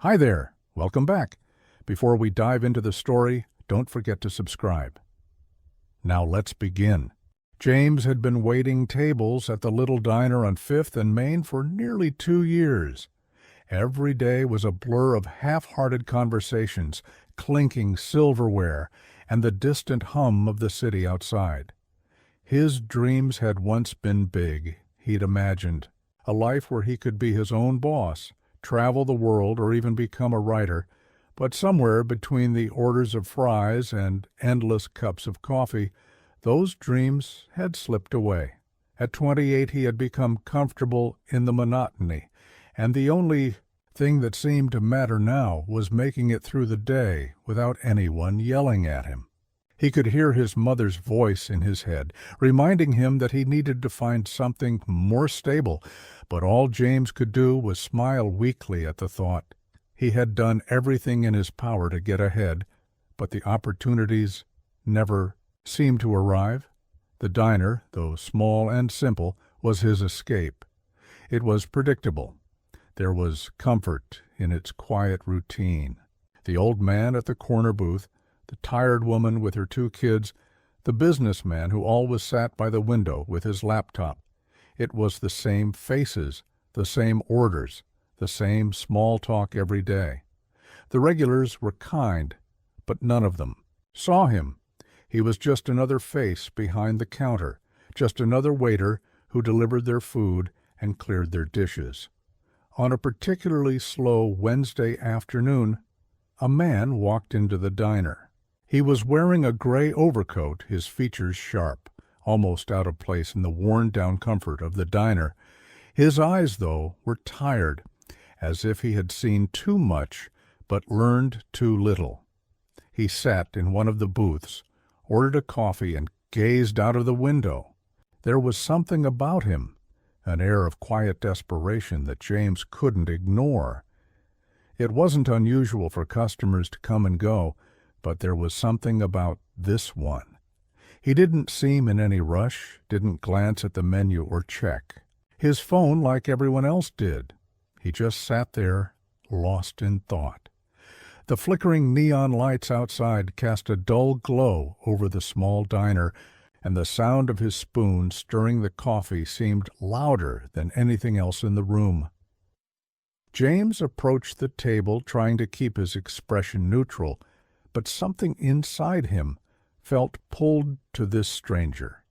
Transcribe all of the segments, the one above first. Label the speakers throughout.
Speaker 1: Hi there, welcome back. Before we dive into the story, don't forget to subscribe. Now let's begin. James had been waiting tables at the little diner on 5th and Main for nearly 2 years. Every day was a blur of half-hearted conversations, clinking silverware, and the distant hum of the city outside. His dreams had once been big, he'd imagined. A life where he could be his own boss, travel the world, or even become a writer. But somewhere between the orders of fries and endless cups of coffee, those dreams had slipped away. At 28, he had become comfortable in the monotony, and the only thing that seemed to matter now was making it through the day without anyone yelling at him. He could hear his mother's voice in his head, reminding him that he needed to find something more stable, but all James could do was smile weakly at the thought. He had done everything in his power to get ahead, but the opportunities never seemed to arrive. The diner, though small and simple, was his escape. It was predictable. There was comfort in its quiet routine. The old man at the corner booth, the tired woman with her 2 kids, the businessman who always sat by the window with his laptop. It was the same faces, the same orders, the same small talk every day. The regulars were kind, but none of them saw him. He was just another face behind the counter, just another waiter who delivered their food and cleared their dishes. On a particularly slow Wednesday afternoon, a man walked into the diner. He was wearing a gray overcoat, his features sharp, almost out of place in the worn-down comfort of the diner. His eyes, though, were tired, as if he had seen too much but learned too little. He sat in one of the booths, ordered a coffee, and gazed out of the window. There was something about him, an air of quiet desperation that James couldn't ignore. It wasn't unusual for customers to come and go, but there was something about this one. He didn't seem in any rush, didn't glance at the menu or check his phone like everyone else did. He just sat there, lost in thought. The flickering neon lights outside cast a dull glow over the small diner, and the sound of his spoon stirring the coffee seemed louder than anything else in the room. James approached the table, trying to keep his expression neutral, but something inside him felt pulled to this stranger.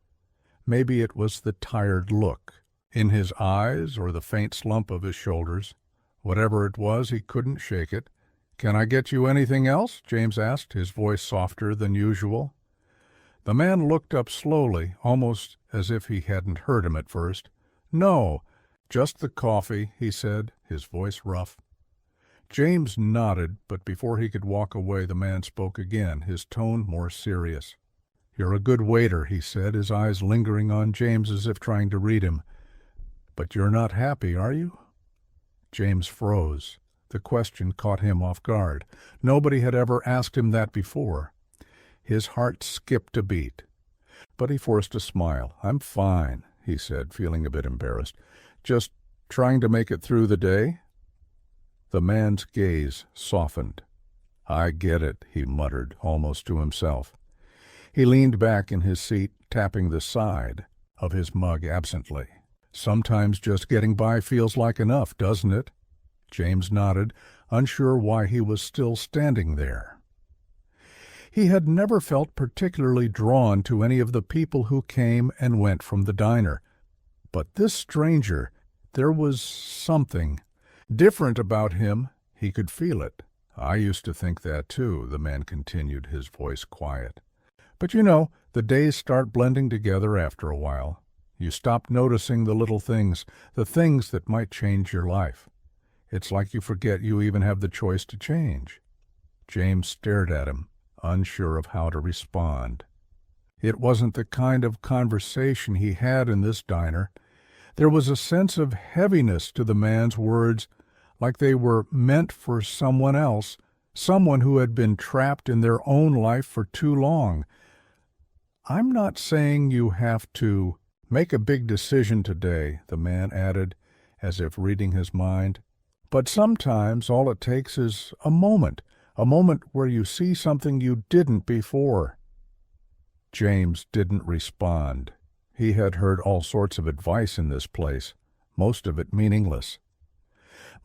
Speaker 1: Maybe it was the tired look in his eyes or the faint slump of his shoulders. Whatever it was, he couldn't shake it. "Can I get you anything else?" James asked, his voice softer than usual. The man looked up slowly, almost as if he hadn't heard him at first. "No, just the coffee," he said, his voice rough. James nodded, but before he could walk away, the man spoke again, his tone more serious. "You're a good waiter," he said, his eyes lingering on James as if trying to read him. "But you're not happy, are you?" James froze. The question caught him off guard. Nobody had ever asked him that before. His heart skipped a beat. But he forced a smile. "I'm fine," he said, feeling a bit embarrassed. "Just trying to make it through the day." The man's gaze softened. "I get it," he muttered, almost to himself. He leaned back in his seat, tapping the side of his mug absently. "Sometimes just getting by feels like enough, doesn't it?" James nodded, unsure why he was still standing there. He had never felt particularly drawn to any of the people who came and went from the diner. But this stranger, there was something different about him. He could feel it. "I used to think that too," the man continued, his voice quiet. "But you know, the days start blending together after a while. You stop noticing the little things, the things that might change your life. It's like you forget you even have the choice to change." James stared at him, unsure of how to respond. It wasn't the kind of conversation he had in this diner. There was a sense of heaviness to the man's words, like they were meant for someone else, someone who had been trapped in their own life for too long. "I'm not saying you have to make a big decision today," the man added, as if reading his mind. But sometimes all it takes is a moment where you see something you didn't before. James didn't respond. He had heard all sorts of advice in this place, most of it meaningless.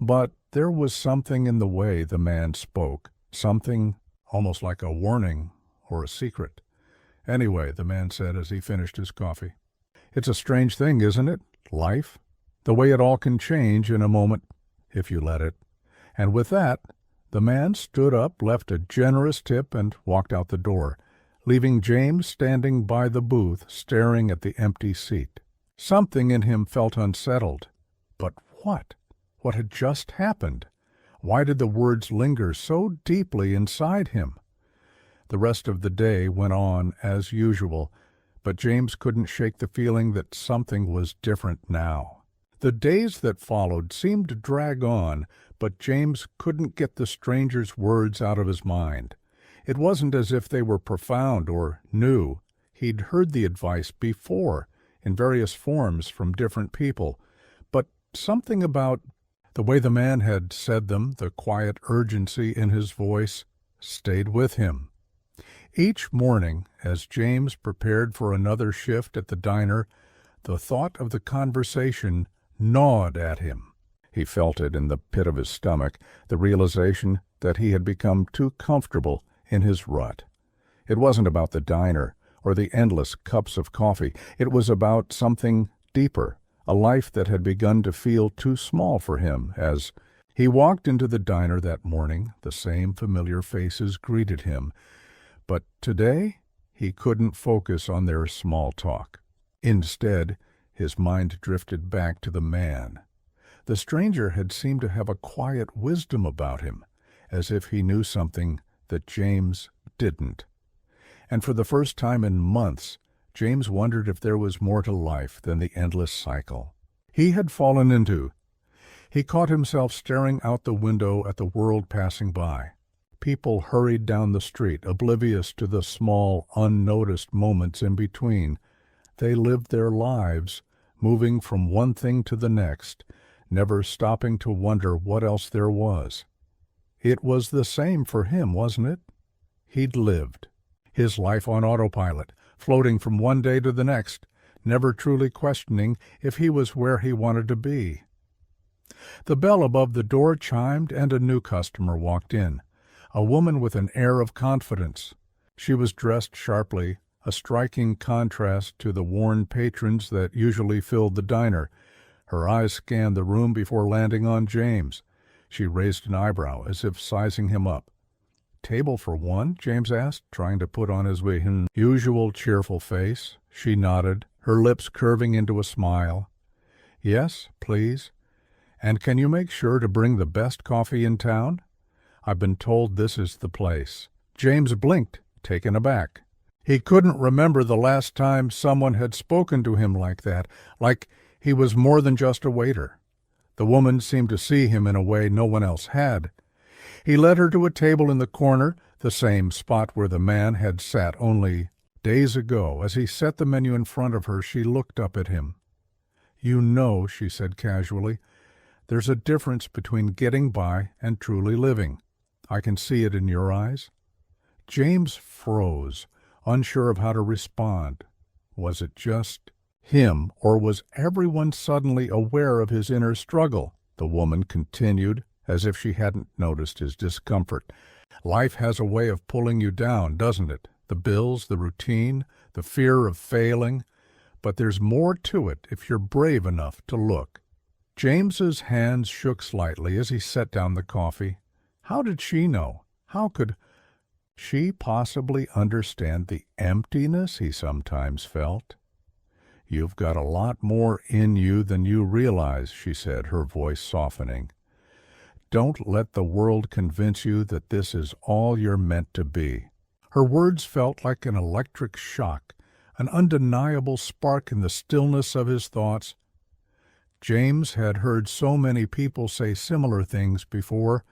Speaker 1: But there was something in the way the man spoke, something almost like a warning or a secret. Anyway, the man said as he finished his coffee, "It's a strange thing, isn't it? Life? The way it all can change in a moment, if you let it." And with that, the man stood up, left a generous tip, and walked out the door, leaving James standing by the booth, staring at the empty seat. Something in him felt unsettled. But what? What had just happened? Why did the words linger so deeply inside him? The rest of the day went on as usual, but James couldn't shake the feeling that something was different now. The days that followed seemed to drag on, but James couldn't get the stranger's words out of his mind. It wasn't as if they were profound or new. He'd heard the advice before, in various forms from different people, but something about the way the man had said them, the quiet urgency in his voice, stayed with him. Each morning, as James prepared for another shift at the diner, the thought of the conversation gnawed at him. He felt it in the pit of his stomach, the realization that he had become too comfortable in his rut. It wasn't about the diner or the endless cups of coffee. It was about something deeper, a life that had begun to feel too small for him. As he walked into the diner that morning, the same familiar faces greeted him. But today, he couldn't focus on their small talk. Instead, his mind drifted back to the man. The stranger had seemed to have a quiet wisdom about him, as if he knew something that James didn't. And for the first time in months, James wondered if there was more to life than the endless cycle he had fallen into. He caught himself staring out the window at the world passing by. People hurried down the street, oblivious to the small, unnoticed moments in between. They lived their lives, moving from one thing to the next, never stopping to wonder what else there was. It was the same for him, wasn't it? He'd lived his life on autopilot, floating from one day to the next, never truly questioning if he was where he wanted to be. The bell above the door chimed, and a new customer walked in, a woman with an air of confidence. She was dressed sharply, a striking contrast to the worn patrons that usually filled the diner. Her eyes scanned the room before landing on James. She raised an eyebrow, as if sizing him up. "Table for one?" James asked, trying to put on his usual cheerful face. She nodded, her lips curving into a smile. "Yes, please. And can you make sure to bring the best coffee in town? I've been told this is the place." James blinked, taken aback. He couldn't remember the last time someone had spoken to him like that, like he was more than just a waiter. The woman seemed to see him in a way no one else had. He led her to a table in the corner, the same spot where the man had sat only days ago. As he set the menu in front of her, she looked up at him. "You know," she said casually, "there's a difference between getting by and truly living. I can see it in your eyes." James froze, unsure of how to respond. Was it just him, or was everyone suddenly aware of his inner struggle? The woman continued, as if she hadn't noticed his discomfort. "Life has a way of pulling you down, doesn't it? The bills, the routine, the fear of failing. But there's more to it if you're brave enough to look." James's hands shook slightly as he set down the coffee. How did she know? How could she possibly understand the emptiness he sometimes felt? "You've got a lot more in you than you realize," she said, her voice softening. "Don't let the world convince you that this is all you're meant to be." Her words felt like an electric shock, an undeniable spark in the stillness of his thoughts. James had heard so many people say similar things before,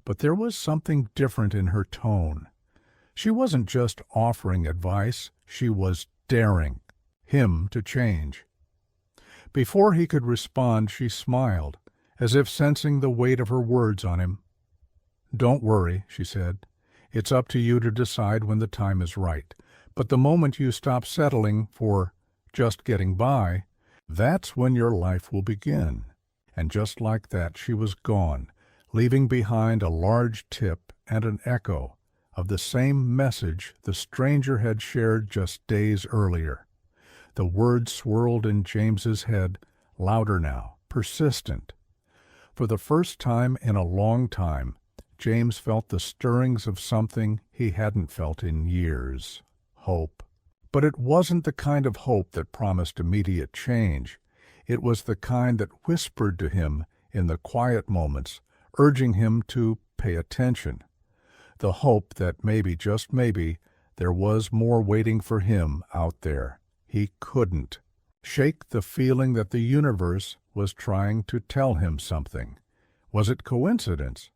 Speaker 1: but there was something different in her tone. She wasn't just offering advice, she was daring him to change. Before he could respond, she smiled, as if sensing the weight of her words on him. "Don't worry," she said. "It's up to you to decide when the time is right. But the moment you stop settling for just getting by, that's when your life will begin." And just like that, she was gone, leaving behind a large tip and an echo of the same message the stranger had shared just days earlier. The words swirled in James's head, louder now, persistent. For the first time in a long time, James felt the stirrings of something he hadn't felt in years. Hope. But it wasn't the kind of hope that promised immediate change. It was the kind that whispered to him in the quiet moments, urging him to pay attention. The hope that maybe, just maybe, there was more waiting for him out there. He couldn't shake the feeling that the universe was trying to tell him something. Was it coincidence?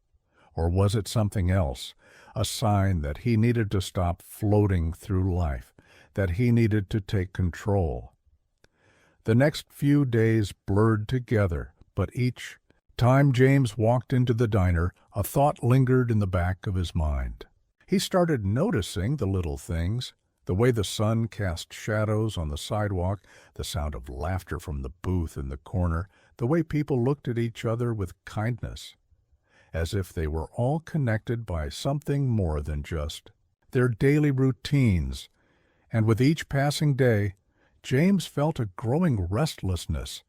Speaker 1: Or was it something else? A sign that he needed to stop floating through life, that he needed to take control. The next few days blurred together, but each time James walked into the diner, a thought lingered in the back of his mind. He started noticing the little things, the way the sun cast shadows on the sidewalk, the sound of laughter from the booth in the corner, the way people looked at each other with kindness, as if they were all connected by something more than just their daily routines. And with each passing day, James felt a growing restlessness,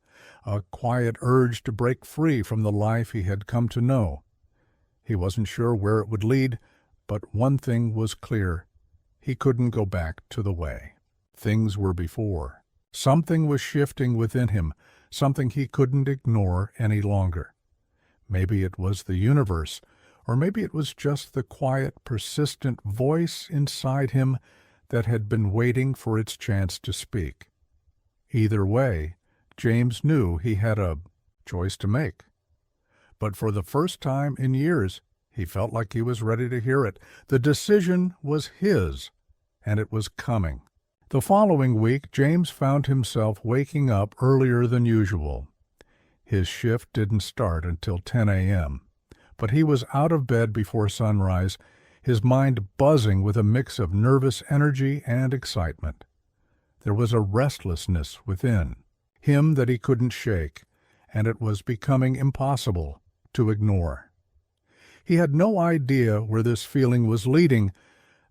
Speaker 1: a quiet urge to break free from the life he had come to know. He wasn't sure where it would lead, but one thing was clear. He couldn't go back to the way things were before. Something was shifting within him, something he couldn't ignore any longer. Maybe it was the universe, or maybe it was just the quiet, persistent voice inside him that had been waiting for its chance to speak. Either way, James knew he had a choice to make. But for the first time in years, he felt like he was ready to hear it. The decision was his, and it was coming. The following week, James found himself waking up earlier than usual. His shift didn't start until 10 a.m., but he was out of bed before sunrise, his mind buzzing with a mix of nervous energy and excitement. There was a restlessness within him that he couldn't shake, and it was becoming impossible to ignore. He had no idea where this feeling was leading,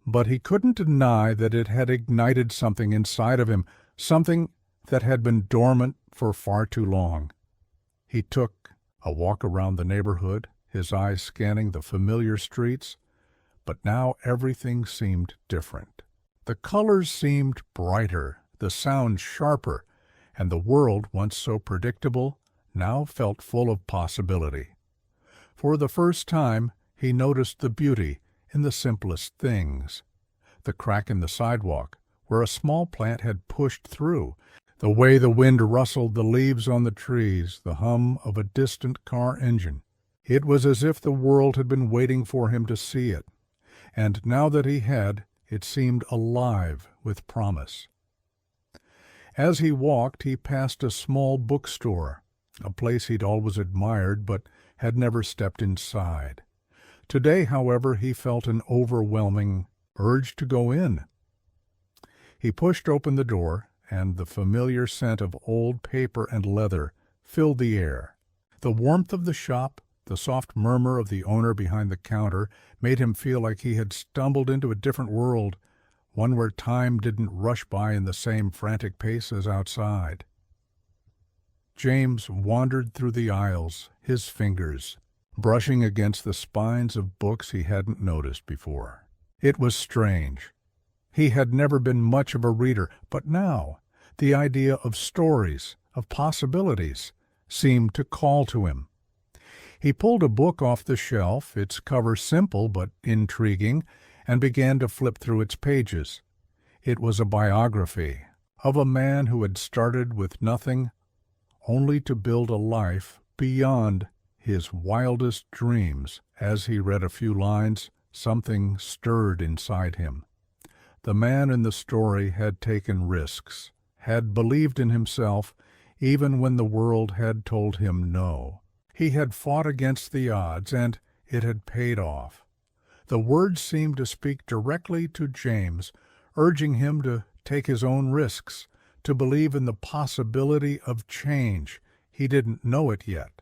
Speaker 1: but he couldn't deny that it had ignited something inside of him, something that had been dormant for far too long. He took a walk around the neighborhood, his eyes scanning the familiar streets, but now everything seemed different. The colors seemed brighter, the sound sharper, and the world, once so predictable, now felt full of possibility. For the first time, he noticed the beauty in the simplest things. The crack in the sidewalk, where a small plant had pushed through, the way the wind rustled the leaves on the trees, the hum of a distant car engine. It was as if the world had been waiting for him to see it, and now that he had, it seemed alive with promise. As he walked, he passed a small bookstore, a place he'd always admired but had never stepped inside. Today, however, he felt an overwhelming urge to go in. He pushed open the door, and the familiar scent of old paper and leather filled the air. The warmth of the shop, the soft murmur of the owner behind the counter, made him feel like he had stumbled into a different world, one where time didn't rush by in the same frantic pace as outside. James wandered through the aisles, his fingers brushing against the spines of books he hadn't noticed before. It was strange. He had never been much of a reader, but now the idea of stories, of possibilities, seemed to call to him. He pulled a book off the shelf, its cover simple but intriguing, and began to flip through its pages. It was a biography of a man who had started with nothing, only to build a life beyond his wildest dreams. As he read a few lines, something stirred inside him. The man in the story had taken risks, had believed in himself, even when the world had told him no. He had fought against the odds, and it had paid off. The words seemed to speak directly to James, urging him to take his own risks, to believe in the possibility of change. He didn't know it yet.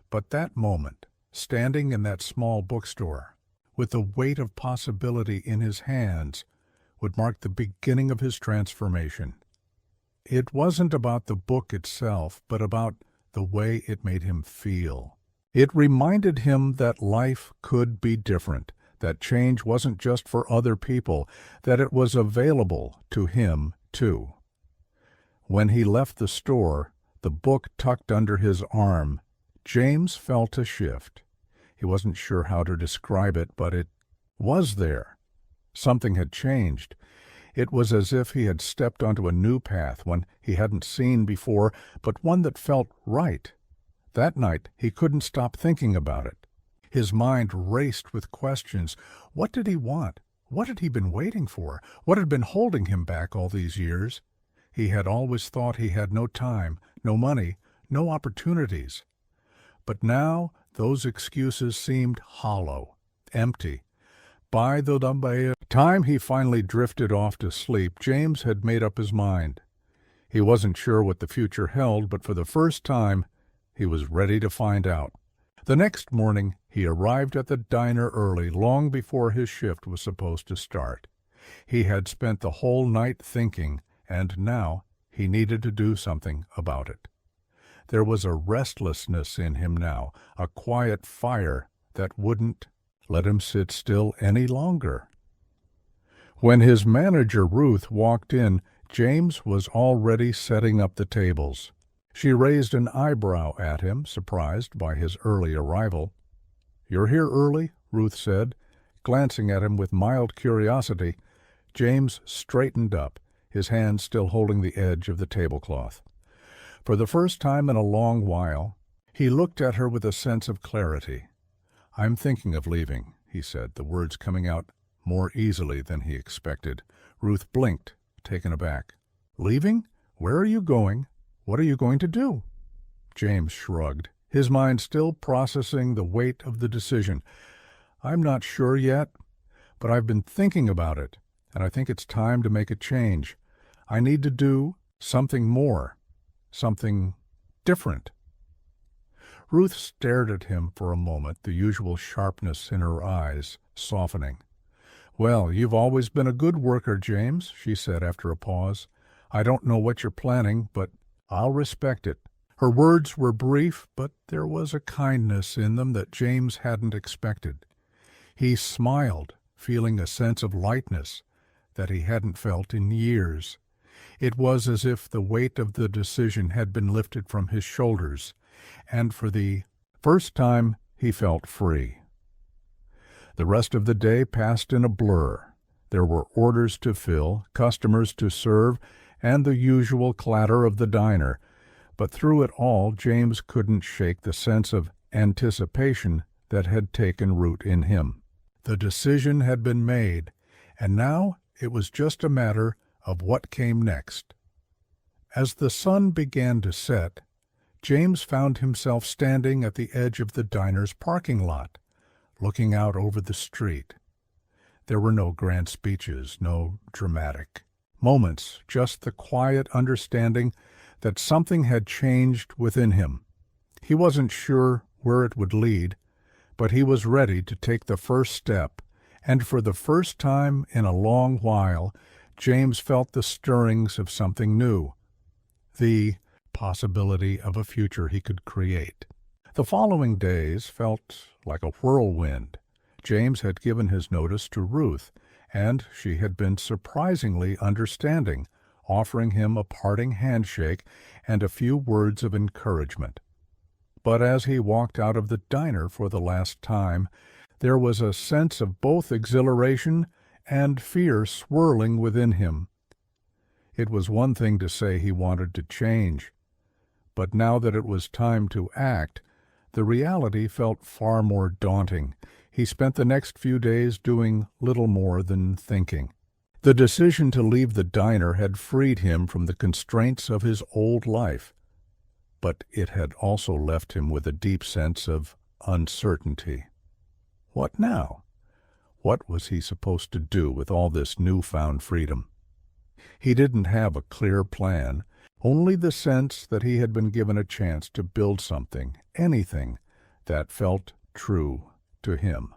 Speaker 1: But that moment, standing in that small bookstore, with the weight of possibility in his hands, would mark the beginning of his transformation. It wasn't about the book itself, but about the way it made him feel. It reminded him that life could be different, that change wasn't just for other people, that it was available to him, too. When he left the store, the book tucked under his arm, James felt a shift. He wasn't sure how to describe it, but it was there. Something had changed. It was as if he had stepped onto a new path, one he hadn't seen before, but one that felt right. That night, he couldn't stop thinking about it. His mind raced with questions. What did he want? What had he been waiting for? What had been holding him back all these years? He had always thought he had no time, no money, no opportunities. But now those excuses seemed hollow, empty. By the time he finally drifted off to sleep, James had made up his mind. He wasn't sure what the future held, but for the first time, he was ready to find out. The next morning, he arrived at the diner early, long before his shift was supposed to start. He had spent the whole night thinking, and now he needed to do something about it. There was a restlessness in him now, a quiet fire that wouldn't let him sit still any longer. When his manager, Ruth, walked in, James was already setting up the tables. She raised an eyebrow at him, surprised by his early arrival. "You're here early?" Ruth said, glancing at him with mild curiosity. James straightened up, his hand still holding the edge of the tablecloth. For the first time in a long while, he looked at her with a sense of clarity. "I'm thinking of leaving," he said, the words coming out more easily than he expected. Ruth blinked, taken aback. "Leaving? Where are you going? What are you going to do?" James shrugged, his mind still processing the weight of the decision. "I'm not sure yet, but I've been thinking about it, and I think it's time to make a change. I need to do something more, something different." Ruth stared at him for a moment, the usual sharpness in her eyes softening. "Well, you've always been a good worker, James," she said after a pause. "I don't know what you're planning, but I'll respect it." Her words were brief, but there was a kindness in them that James hadn't expected. He smiled, feeling a sense of lightness that he hadn't felt in years. It was as if the weight of the decision had been lifted from his shoulders, and for the first time he felt free. The rest of the day passed in a blur. There were orders to fill, customers to serve, and the usual clatter of the diner. But through it all, James couldn't shake the sense of anticipation that had taken root in him. The decision had been made, and now it was just a matter of what came next. As the sun began to set, James found himself standing at the edge of the diner's parking lot, looking out over the street. There were no grand speeches, no dramatic moments, just the quiet understanding that something had changed within him. He wasn't sure where it would lead, but he was ready to take the first step, and for the first time in a long while, James felt the stirrings of something new, the possibility of a future he could create. The following days felt like a whirlwind. James had given his notice to Ruth, and she had been surprisingly understanding, offering him a parting handshake and a few words of encouragement. But as he walked out of the diner for the last time, there was a sense of both exhilaration and fear swirling within him. It was one thing to say he wanted to change, but now that it was time to act, the reality felt far more daunting. He spent the next few days doing little more than thinking. The decision to leave the diner had freed him from the constraints of his old life. but it had also left him with a deep sense of uncertainty. What now? What was he supposed to do with all this newfound freedom? He didn't have a clear plan, only the sense that he had been given a chance to build something, anything, that felt true to him.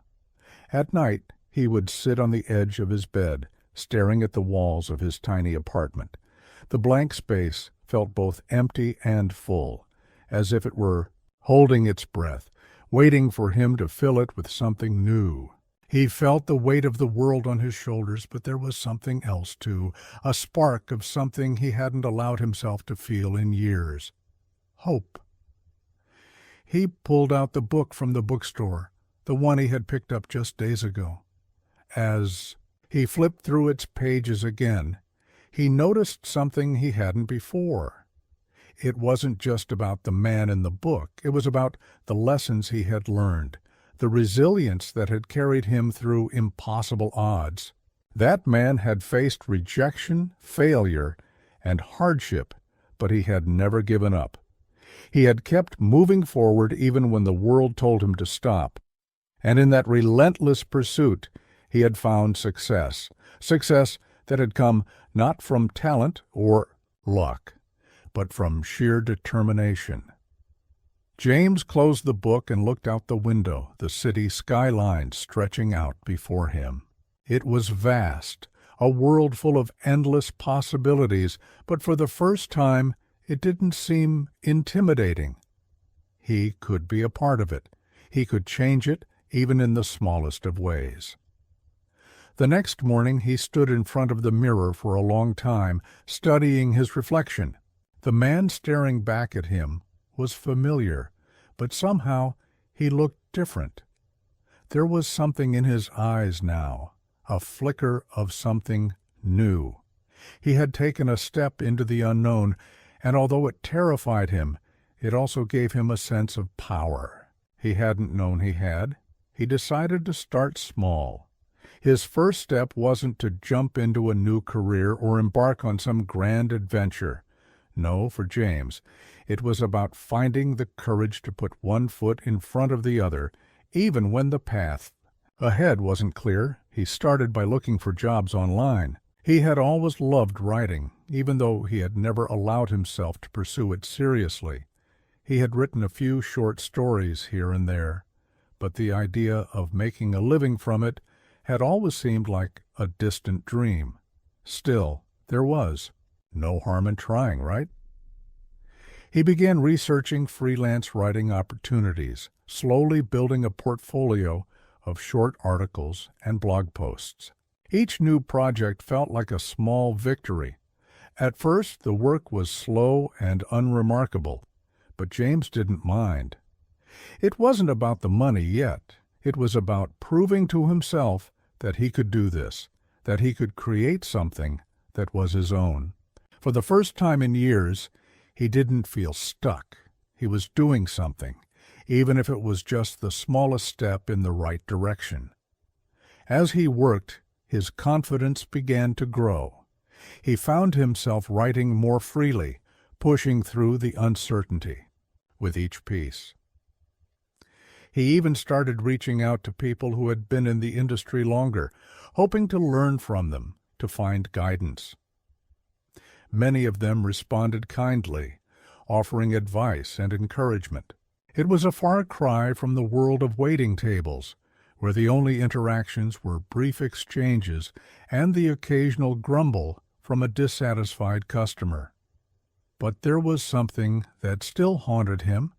Speaker 1: At night, he would sit on the edge of his bed, staring at the walls of his tiny apartment. The blank space felt both empty and full, as if it were holding its breath, waiting for him to fill it with something new. He felt the weight of the world on his shoulders, but there was something else too, a spark of something he hadn't allowed himself to feel in years. Hope. He pulled out the book from the bookstore, the one he had picked up just days ago. As he flipped through its pages again, he noticed something he hadn't before. It wasn't just about the man in the book. It was about the lessons he had learned, the resilience that had carried him through impossible odds. That man had faced rejection, failure, and hardship, but he had never given up. He had kept moving forward even when the world told him to stop. And in that relentless pursuit, he had found success. Success that had come not from talent or luck, but from sheer determination. James closed the book and looked out the window, the city skyline stretching out before him. It was vast, a world full of endless possibilities, but for the first time it didn't seem intimidating. He could be a part of it. He could change it, even in the smallest of ways. The next morning he stood in front of the mirror for a long time, studying his reflection. The man staring back at him was familiar, but somehow he looked different. There was something in his eyes now, a flicker of something new. He had taken a step into the unknown, and although it terrified him, it also gave him a sense of power he hadn't known he had. He decided to start small. His first step wasn't to jump into a new career or embark on some grand adventure. No, for James, it was about finding the courage to put one foot in front of the other, even when the path ahead wasn't clear. He started by looking for jobs online. He had always loved writing, even though he had never allowed himself to pursue it seriously. He had written a few short stories here and there, but the idea of making a living from it had always seemed like a distant dream. Still, there was no harm in trying, right? He began researching freelance writing opportunities, slowly building a portfolio of short articles and blog posts. Each new project felt like a small victory. At first, the work was slow and unremarkable, but James didn't mind. It wasn't about the money yet. It was about proving to himself that he could do this, that he could create something that was his own. For the first time in years, he didn't feel stuck. He was doing something, even if it was just the smallest step in the right direction. As he worked, his confidence began to grow. He found himself writing more freely, pushing through the uncertainty with each piece. He even started reaching out to people who had been in the industry longer, hoping to learn from them, to find guidance. Many of them responded kindly, offering advice and encouragement. It was a far cry from the world of waiting tables, where the only interactions were brief exchanges and the occasional grumble from a dissatisfied customer. But there was something that still haunted him,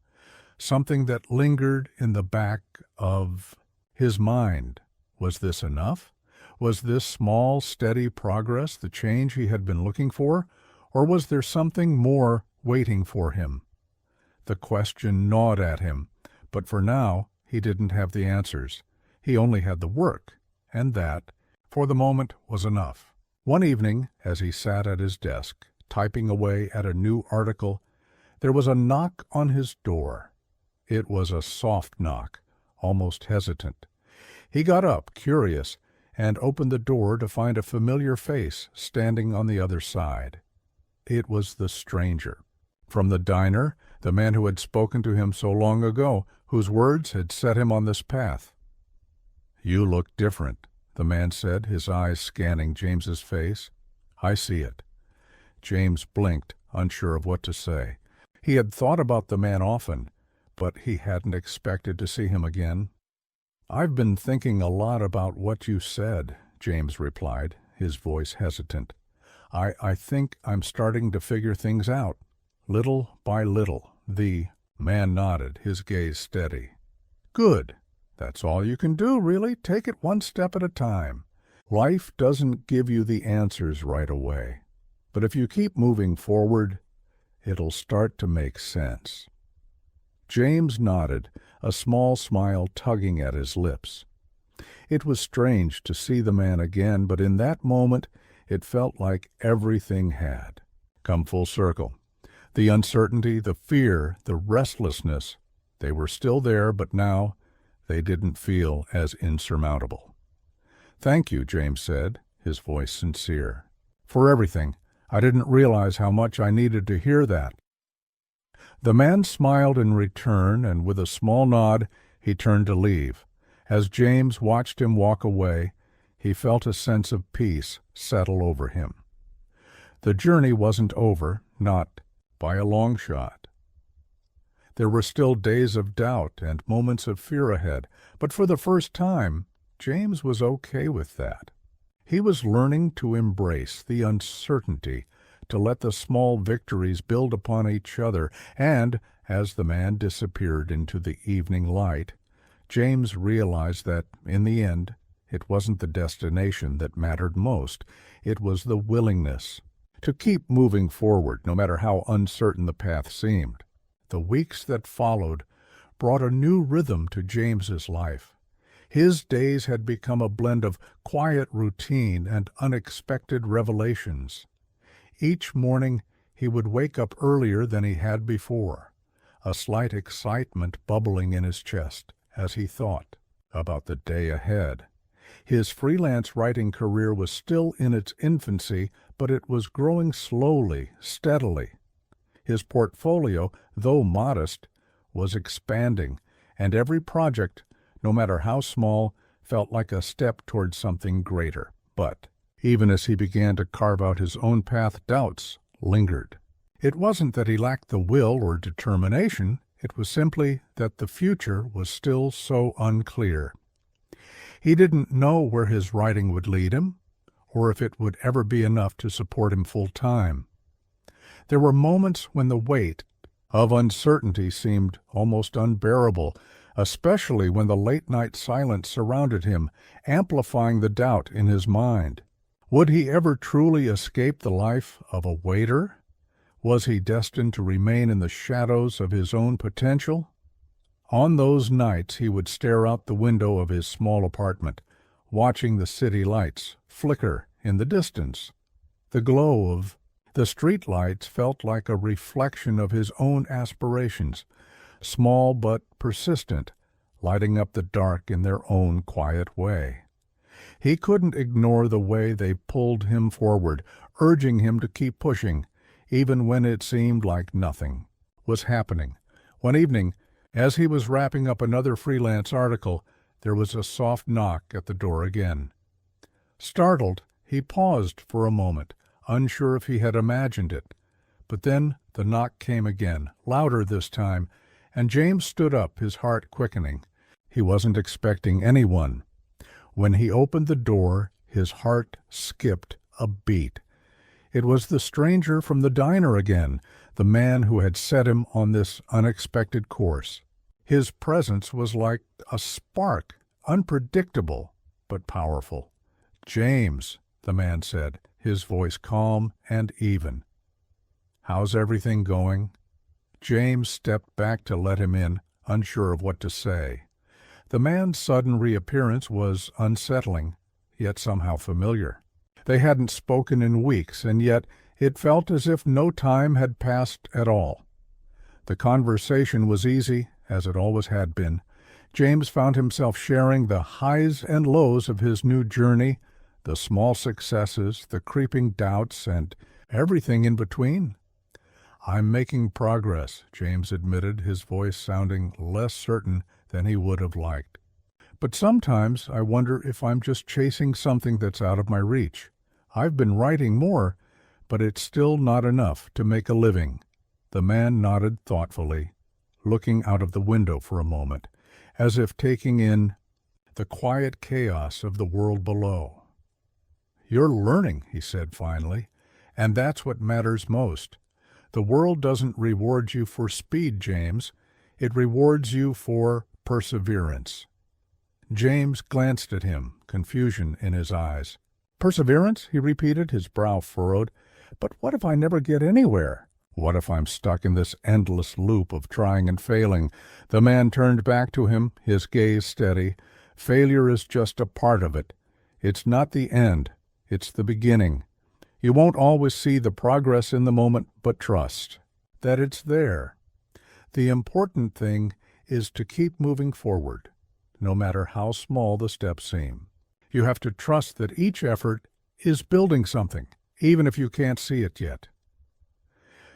Speaker 1: something that lingered in the back of his mind. Was this enough? Was this small, steady progress the change he had been looking for? Or was there something more waiting for him? The question gnawed at him, but for now he didn't have the answers. He only had the work, and that, for the moment, was enough. One evening, as he sat at his desk, typing away at a new article, there was a knock on his door. It was a soft knock, almost hesitant. He got up, curious, and opened the door to find a familiar face standing on the other side. It was the stranger. From the diner, the man who had spoken to him so long ago, whose words had set him on this path. "You look different," the man said, his eyes scanning James's face. "I see it." James blinked, unsure of what to say. He had thought about the man often, but he hadn't expected to see him again. "I've been thinking a lot about what you said," James replied, his voice hesitant. I think I'm starting to figure things out, little by little." The man nodded, his gaze steady. "Good. That's all you can do, really. Take it one step at a time. Life doesn't give you the answers right away, but if you keep moving forward, it'll start to make sense." James nodded, a small smile tugging at his lips. It was strange to see the man again, but in that moment it felt like everything had come full circle. The uncertainty, the fear, the restlessness, they were still there, but now they didn't feel as insurmountable. "Thank you," James said, his voice sincere, "for everything. I didn't realize how much I needed to hear that." The man smiled in return, and with a small nod, he turned to leave. As James watched him walk away, he felt a sense of peace settle over him. The journey wasn't over, not by a long shot. There were still days of doubt and moments of fear ahead, but for the first time, James was okay with that. He was learning to embrace the uncertainty, to let the small victories build upon each other, and, as the man disappeared into the evening light, James realized that, in the end, it wasn't the destination that mattered most. It was the willingness to keep moving forward, no matter how uncertain the path seemed. The weeks that followed brought a new rhythm to James's life. His days had become a blend of quiet routine and unexpected revelations. Each morning he would wake up earlier than he had before, a slight excitement bubbling in his chest as he thought about the day ahead. His freelance writing career was still in its infancy, but it was growing slowly, steadily. His portfolio, though modest, was expanding, and every project, no matter how small, felt like a step toward something greater. But even as he began to carve out his own path, doubts lingered. It wasn't that he lacked the will or determination, it was simply that the future was still so unclear. He didn't know where his writing would lead him, or if it would ever be enough to support him full time. There were moments when the weight of uncertainty seemed almost unbearable, especially when the late-night silence surrounded him, amplifying the doubt in his mind. Would he ever truly escape the life of a waiter? Was he destined to remain in the shadows of his own potential? On those nights he would stare out the window of his small apartment, watching the city lights flicker in the distance. The glow of the street lights felt like a reflection of his own aspirations, small but persistent, lighting up the dark in their own quiet way. He couldn't ignore the way they pulled him forward, urging him to keep pushing, even when it seemed like nothing was happening. One evening, as he was wrapping up another freelance article, there was a soft knock at the door again. Startled, he paused for a moment, unsure if he had imagined it. But then the knock came again, louder this time, and James stood up, his heart quickening. He wasn't expecting anyone. When he opened the door, his heart skipped a beat. It was the stranger from the diner again, the man who had set him on this unexpected course. His presence was like a spark, unpredictable but powerful. "James," the man said, his voice calm and even. "How's everything going?" James stepped back to let him in, unsure of what to say. The man's sudden reappearance was unsettling, yet somehow familiar. They hadn't spoken in weeks, and yet it felt as if no time had passed at all. The conversation was easy, as it always had been. James found himself sharing the highs and lows of his new journey, the small successes, the creeping doubts, and everything in between. "I'm making progress," James admitted, his voice sounding less certain than he would have liked. "But sometimes I wonder if I'm just chasing something that's out of my reach. I've been writing more, but it's still not enough to make a living." The man nodded thoughtfully, looking out of the window for a moment, as if taking in the quiet chaos of the world below. "You're learning," he said finally, "and that's what matters most. The world doesn't reward you for speed, James. It rewards you for perseverance." James glanced at him, confusion in his eyes. "Perseverance?" he repeated, his brow furrowed. "But what if I never get anywhere? What if I'm stuck in this endless loop of trying and failing?" The man turned back to him, his gaze steady. "Failure is just a part of it. It's not the end. It's the beginning. You won't always see the progress in the moment, but trust that it's there. The important thing is to keep moving forward, no matter how small the steps seem. You have to trust that each effort is building something, even if you can't see it yet."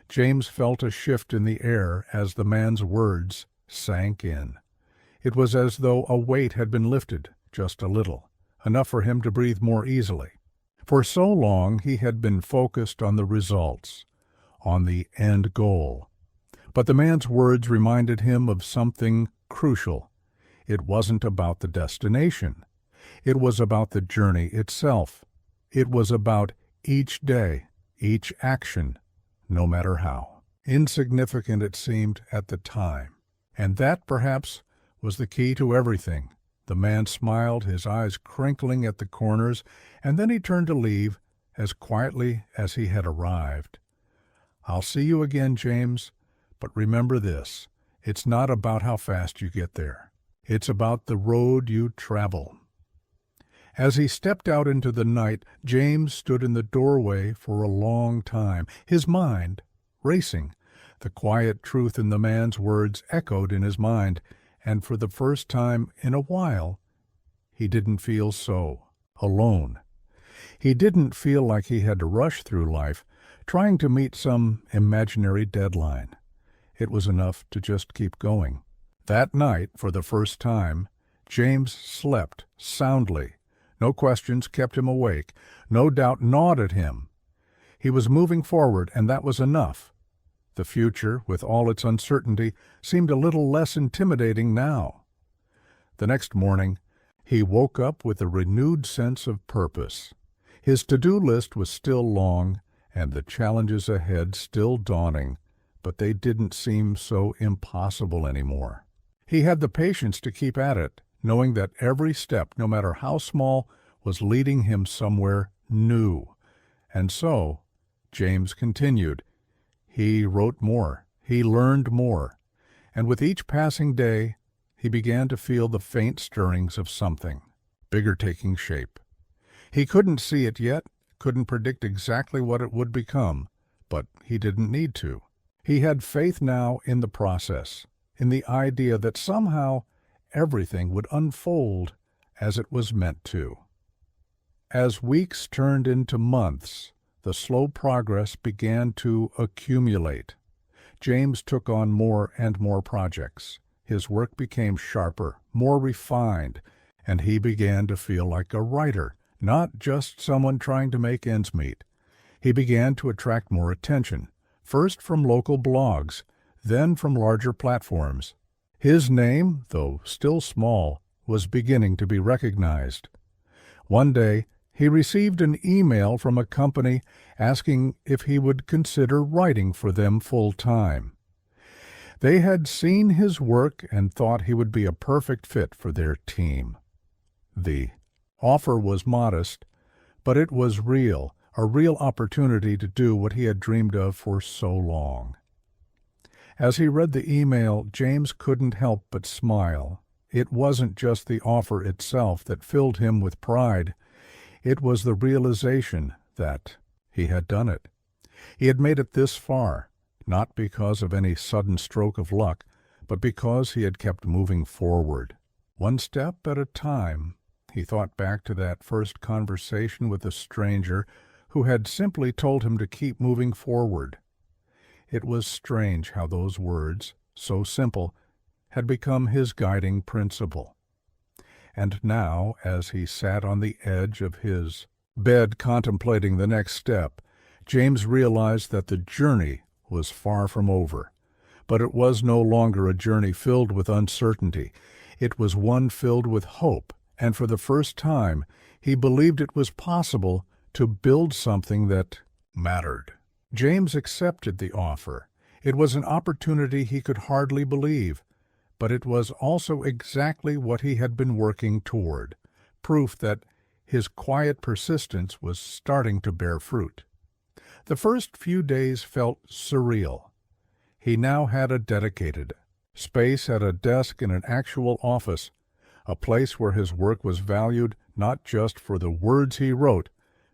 Speaker 1: James felt a shift in the air as the man's words sank in. It was as though a weight had been lifted, just a little, enough for him to breathe more easily. For so long he had been focused on the results, on the end goal. But the man's words reminded him of something crucial. It wasn't about the destination. It was about the journey itself. It was about each day, each action, no matter how insignificant it seemed at the time. And that, perhaps, was the key to everything. The man smiled, his eyes crinkling at the corners, and then he turned to leave as quietly as he had arrived. "I'll see you again, James, but remember this. It's not about how fast you get there. It's about the road you travel." As he stepped out into the night, James stood in the doorway for a long time, his mind racing. The quiet truth in the man's words echoed in his mind, and for the first time in a while, he didn't feel so alone. He didn't feel like he had to rush through life, trying to meet some imaginary deadline. It was enough to just keep going. That night, for the first time, James slept soundly. No questions kept him awake. No doubt gnawed at him. He was moving forward, and that was enough. The future, with all its uncertainty, seemed a little less intimidating now. The next morning, he woke up with a renewed sense of purpose. His to-do list was still long, and the challenges ahead still daunting, but they didn't seem so impossible anymore. He had the patience to keep at it, knowing that every step, no matter how small, was leading him somewhere new. And so, James continued. He wrote more, he learned more, and with each passing day, he began to feel the faint stirrings of something bigger taking shape. He couldn't see it yet, couldn't predict exactly what it would become, but he didn't need to. He had faith now in the process, in the idea that somehow everything would unfold as it was meant to. As weeks turned into months, the slow progress began to accumulate. James took on more and more projects. His work became sharper, more refined, and he began to feel like a writer, not just someone trying to make ends meet. He began to attract more attention, first from local blogs, then from larger platforms. His name, though still small, was beginning to be recognized. One day, he received an email from a company asking if he would consider writing for them full-time. They had seen his work and thought he would be a perfect fit for their team. The offer was modest, but it was real, a real opportunity to do what he had dreamed of for so long. As he read the email, James couldn't help but smile. It wasn't just the offer itself that filled him with pride. It was the realization that he had done it. He had made it this far, not because of any sudden stroke of luck, but because he had kept moving forward. One step at a time. He thought back to that first conversation with a stranger who had simply told him to keep moving forward. It was strange how those words, so simple, had become his guiding principle. And now, as he sat on the edge of his bed contemplating the next step, James realized that the journey was far from over. But it was no longer a journey filled with uncertainty. It was one filled with hope, and for the first time he believed it was possible to build something that mattered. James accepted the offer. It was an opportunity he could hardly believe, but it was also exactly what he had been working toward, proof that his quiet persistence was starting to bear fruit. The first few days felt surreal. He now had a dedicated space at a desk in an actual office, a place where his work was valued not just for the words he wrote,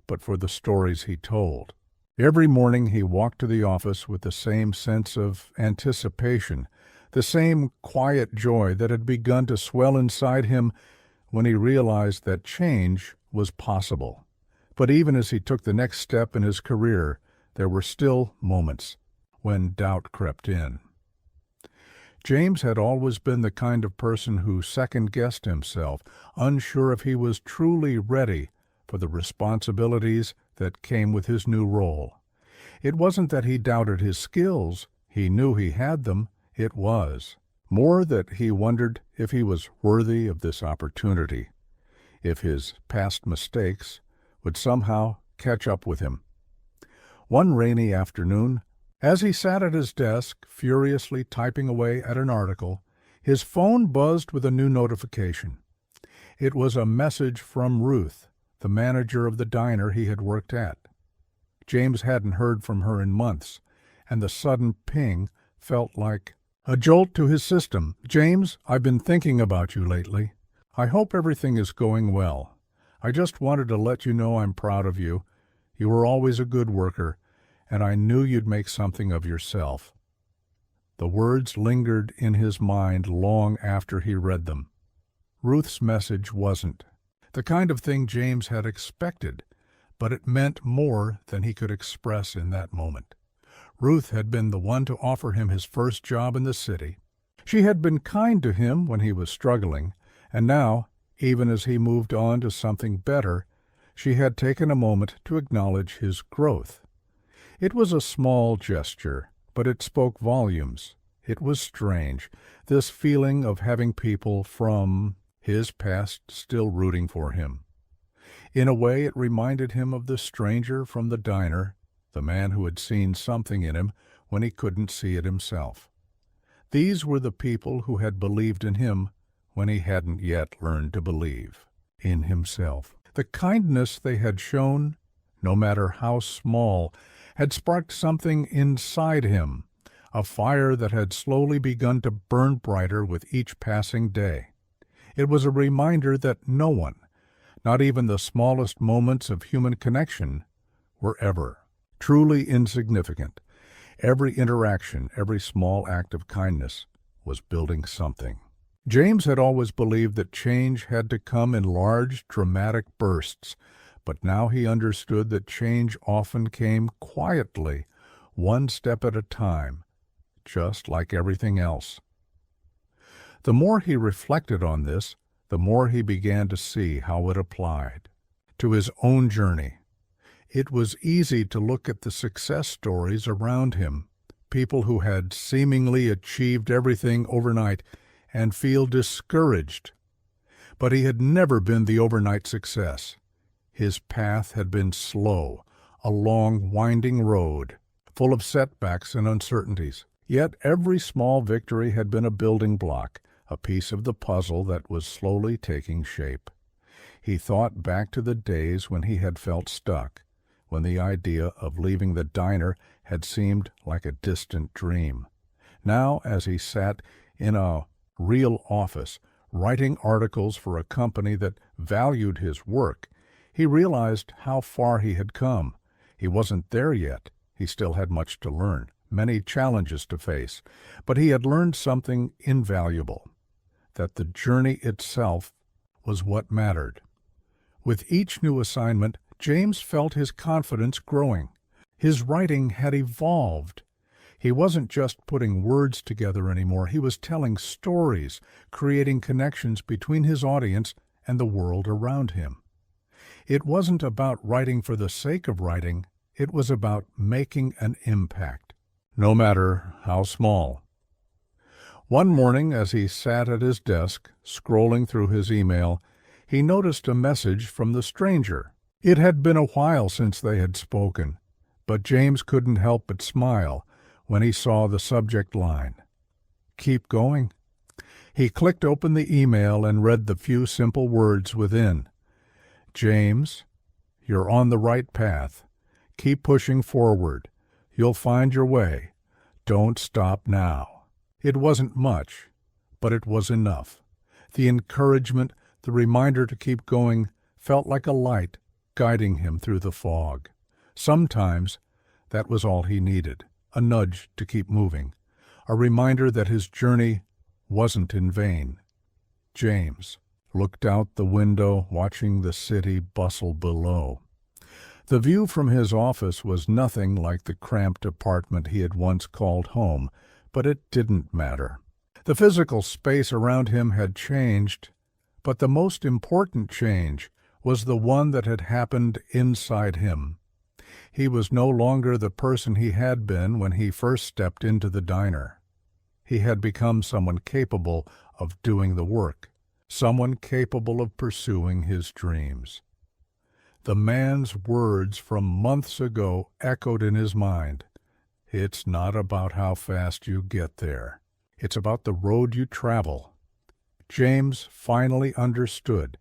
Speaker 1: but for the stories he told. Every morning he walked to the office with the same sense of anticipation, the same quiet joy that had begun to swell inside him when he realized that change was possible. But even as he took the next step in his career, there were still moments when doubt crept in. James had always been the kind of person who second-guessed himself, unsure if he was truly ready for the responsibilities that came with his new role. It wasn't that he doubted his skills. He knew he had them. It was more that he wondered if he was worthy of this opportunity, if his past mistakes would somehow catch up with him. One rainy afternoon, as he sat at his desk, furiously typing away at an article, his phone buzzed with a new notification. It was a message from Ruth, the manager of the diner he had worked at. James hadn't heard from her in months, and the sudden ping felt like a jolt to his system. "James, I've been thinking about you lately. I hope everything is going well. I just wanted to let you know I'm proud of you. You were always a good worker, and I knew you'd make something of yourself." The words lingered in his mind long after he read them. Ruth's message wasn't the kind of thing James had expected, but it meant more than he could express in that moment. Ruth had been the one to offer him his first job in the city. She had been kind to him when he was struggling, and now, even as he moved on to something better, she had taken a moment to acknowledge his growth. It was a small gesture, but it spoke volumes. It was strange, this feeling of having people from his past still rooting for him. In a way, it reminded him of the stranger from the diner, the man who had seen something in him when he couldn't see it himself. These were the people who had believed in him when he hadn't yet learned to believe in himself. The kindness they had shown, no matter how small, had sparked something inside him, a fire that had slowly begun to burn brighter with each passing day. It was a reminder that no one, not even the smallest moments of human connection, were ever truly insignificant. Every interaction, every small act of kindness was building something. James had always believed that change had to come in large, dramatic bursts, but now he understood that change often came quietly, one step at a time, just like everything else. The more he reflected on this, the more he began to see how it applied to his own journey. It was easy to look at the success stories around him, people who had seemingly achieved everything overnight, and feel discouraged. But he had never been the overnight success. His path had been slow, a long, winding road, full of setbacks and uncertainties. Yet every small victory had been a building block, a piece of the puzzle that was slowly taking shape. He thought back to the days when he had felt stuck, when the idea of leaving the diner had seemed like a distant dream. Now, as he sat in a real office, writing articles for a company that valued his work, he realized how far he had come. He wasn't there yet. He still had much to learn, many challenges to face, but he had learned something invaluable, that the journey itself was what mattered. With each new assignment, James felt his confidence growing. His writing had evolved. He wasn't just putting words together anymore. He was telling stories, creating connections between his audience and the world around him. It wasn't about writing for the sake of writing. It was about making an impact, no matter how small. One morning, as he sat at his desk, scrolling through his email, he noticed a message from the stranger. It had been a while since they had spoken, but James couldn't help but smile when he saw the subject line. Keep going. He clicked open the email and read the few simple words within. James, you're on the right path. Keep pushing forward. You'll find your way. Don't stop now. It wasn't much, but it was enough. The encouragement, the reminder to keep going, felt like a light guiding him through the fog. Sometimes that was all he needed, a nudge to keep moving, a reminder that his journey wasn't in vain. James looked out the window, watching the city bustle below. The view from his office was nothing like the cramped apartment he had once called home, but it didn't matter. The physical space around him had changed, but the most important change was the one that had happened inside him. He was no longer the person he had been when he first stepped into the diner. He had become someone capable of doing the work, someone capable of pursuing his dreams. The man's words from months ago echoed in his mind. It's not about how fast you get there. It's about the road you travel. James finally understood.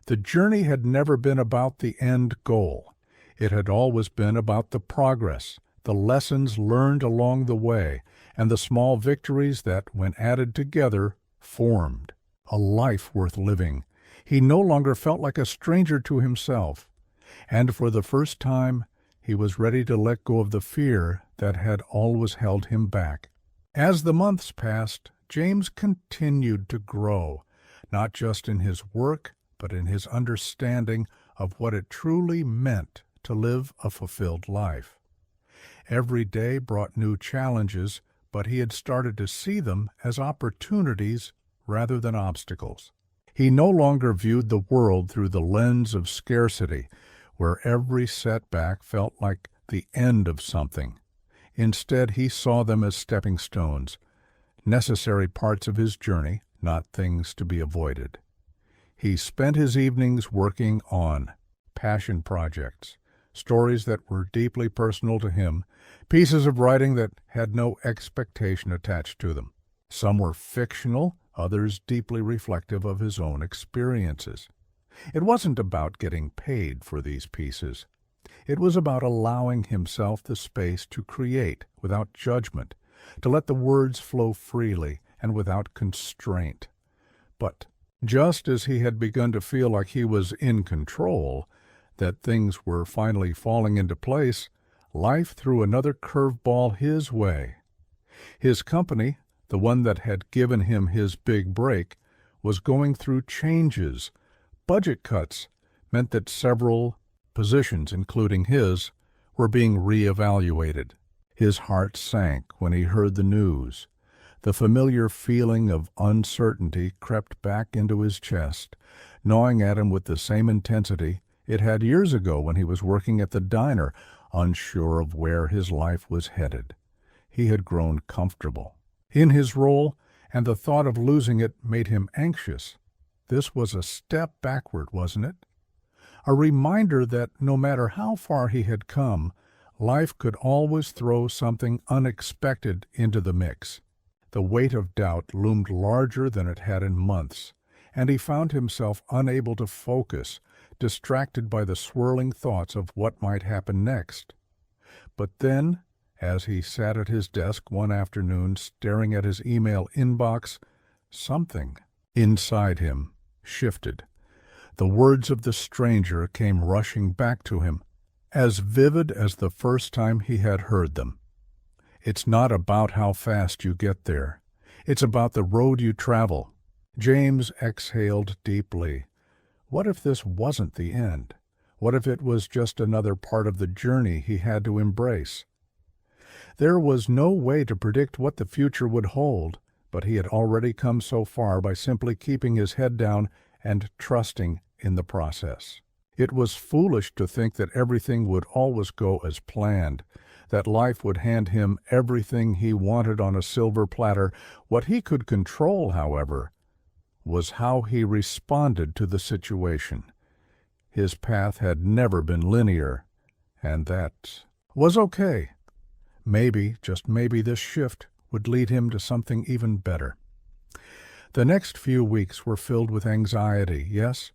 Speaker 1: The journey had never been about the end goal. It had always been about the progress, the lessons learned along the way, and the small victories that, when added together, formed a life worth living. He no longer felt like a stranger to himself, and for the first time he was ready to let go of the fear that had always held him back. As the months passed, James continued to grow, not just in his work, but in his understanding of what it truly meant to live a fulfilled life. Every day brought new challenges, but he had started to see them as opportunities rather than obstacles. He no longer viewed the world through the lens of scarcity, where every setback felt like the end of something. Instead, he saw them as stepping stones, necessary parts of his journey, not things to be avoided. He spent his evenings working on passion projects, stories that were deeply personal to him, pieces of writing that had no expectation attached to them. Some were fictional, others deeply reflective of his own experiences. It wasn't about getting paid for these pieces. It was about allowing himself the space to create without judgment, to let the words flow freely and without constraint. But just as he had begun to feel like he was in control, that things were finally falling into place, life threw another curveball his way. His company, the one that had given him his big break, was going through changes. Budget cuts meant that several positions, including his, were being reevaluated. His heart sank when he heard the news. The familiar feeling of uncertainty crept back into his chest, gnawing at him with the same intensity it had years ago when he was working at the diner, unsure of where his life was headed. He had grown comfortable in his role, and the thought of losing it made him anxious. This was a step backward, wasn't it? A reminder that no matter how far he had come, life could always throw something unexpected into the mix. The weight of doubt loomed larger than it had in months, and he found himself unable to focus, distracted by the swirling thoughts of what might happen next. But then, as he sat at his desk one afternoon staring at his email inbox, something inside him shifted. The words of the stranger came rushing back to him, as vivid as the first time he had heard them. It's not about how fast you get there. It's about the road you travel. James exhaled deeply. What if this wasn't the end? What if it was just another part of the journey he had to embrace? There was no way to predict what the future would hold, but he had already come so far by simply keeping his head down and trusting in the process. It was foolish to think that everything would always go as planned, that life would hand him everything he wanted on a silver platter. What he could control, however, was how he responded to the situation. His path had never been linear, and that was okay. Maybe, just maybe, this shift would lead him to something even better. The next few weeks were filled with anxiety, yes,